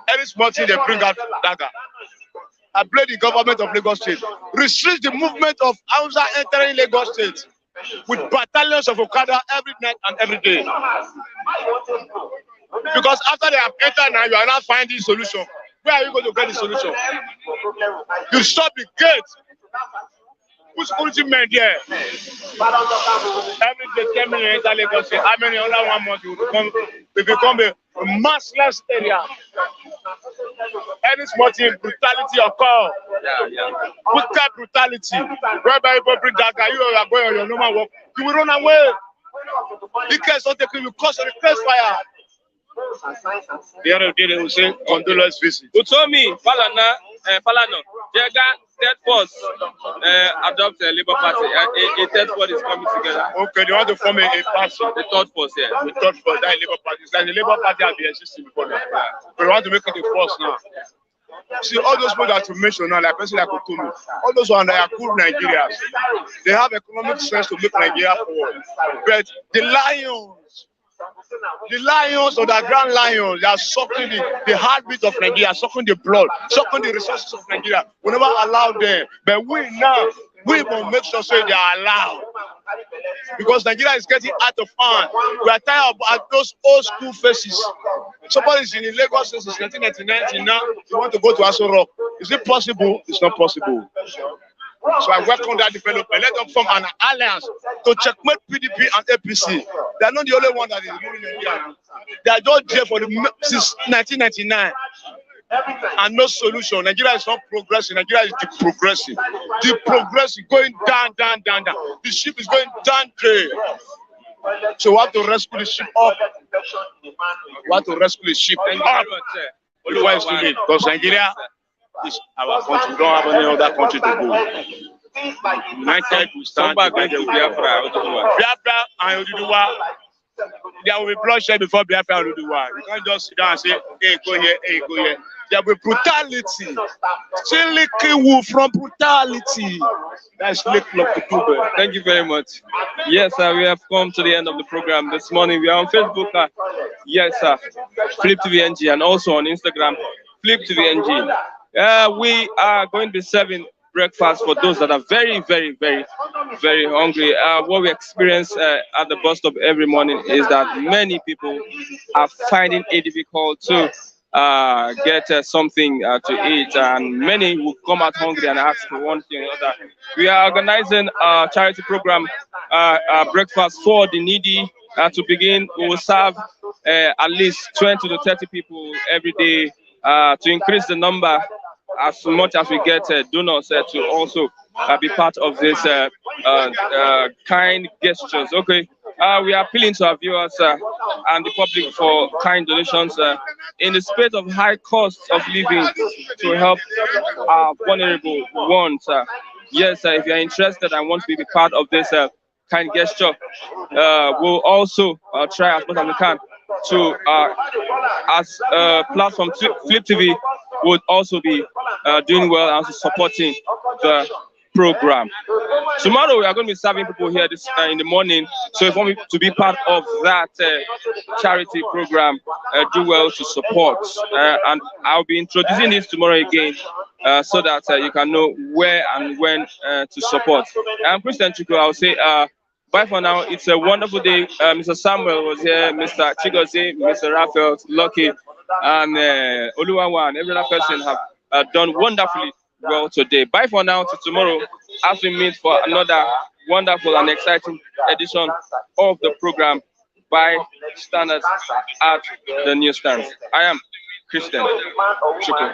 Any small thing they bring out dagger. I blame the government of Lagos State. Restrict the movement of Hausa entering Lagos State with battalions of Okada every night and every day. Because after they have entered now, you are not finding solution. Where are you going to get the solution? You stop the gate. Put security men there. Every day, 10 million enter Lagos State. How many other 1 month will become a massless area? Any small thing, brutality occur. Wicked brutality. Whereby people bring that guy, you are going on your normal work, you will run away. The case not taking you cause of the case fire. The other day they will say condolence visit. Utomi, Falano, Jega, third force, adopt a Labour Party. A third force is coming together. Okay, they want to form a party. The third force, yeah. The third force, that Labour Party. It's like the Labour Party has been existing before now. But they want to make it a force now. See, all those people that you mentioned now, like person like Utomi, all those ones that are cool Nigerians, they have economic sense to make Nigeria forward. But the lions or the grand lions, they are sucking the heartbeat of Nigeria, sucking the blood, sucking the resources of Nigeria. We never allow them. But we now, we will make sure say they are allowed. Because Nigeria is getting out of hand. We are tired of those old school faces. Somebody is in Lagos since 1999 now. You want to go to Aso Rock. Is it possible? It's not possible. So I welcome that development. Let them form an alliance to checkmate PDP and APC. They are not the only one that is ruling Nigeria. They are just there since 1999. And no solution. Nigeria is not progressing. Nigeria is deprogressing. Deprogressing, going down. The ship is going down there. So we have to rescue the ship up. We have to rescue the ship up. Before it's too late. Because Nigeria is our country. We don't have any other country to go. United we stand together with Biafra and Oduduwa. There will be bloodshed before Biafra and Oduduwa. You can't just sit down and say, hey, go here, hey, go here. There will be brutality. Still leaking from brutality. That's leaking. Thank you very much. Yes, we have come to the end of the program this morning. We are on Facebook. Yes, Flip TV NG, and also on Instagram, Flip TV NG. We are going to be serving breakfast for those that are very, very, very, very hungry. What we experience at the bus stop every morning is that many people are finding it difficult to get something to eat, and many will come out hungry and ask for one thing or another. We are organizing a charity program, breakfast for the needy. To begin, we will serve at least 20 to 30 people every day to increase the number as much as we get donors to also be part of this kind gestures. Okay, we are appealing to our viewers and the public for kind donations in the space of high costs of living to help our vulnerable ones. Yes, if you are interested and want to be part of this kind gesture, we'll also try as much as we can to, as platform Flip TV would also be doing well and supporting the program. Tomorrow we are going to be serving people here this in the morning. So if you want to be part of that charity program, do well to support. And I'll be introducing this tomorrow again so that you can know where and when to support. I'm Christian Chuku. I'll say bye for now. It's a wonderful day. Mr. Samuel was here, Mr. Chigozie, Mr. Raphael, Lucky, and Oluwawa, and every other person have done wonderfully well today. Bye for now till tomorrow as we meet for another wonderful and exciting edition of the program by Standards at the Newsstands. I am Christian Chuku.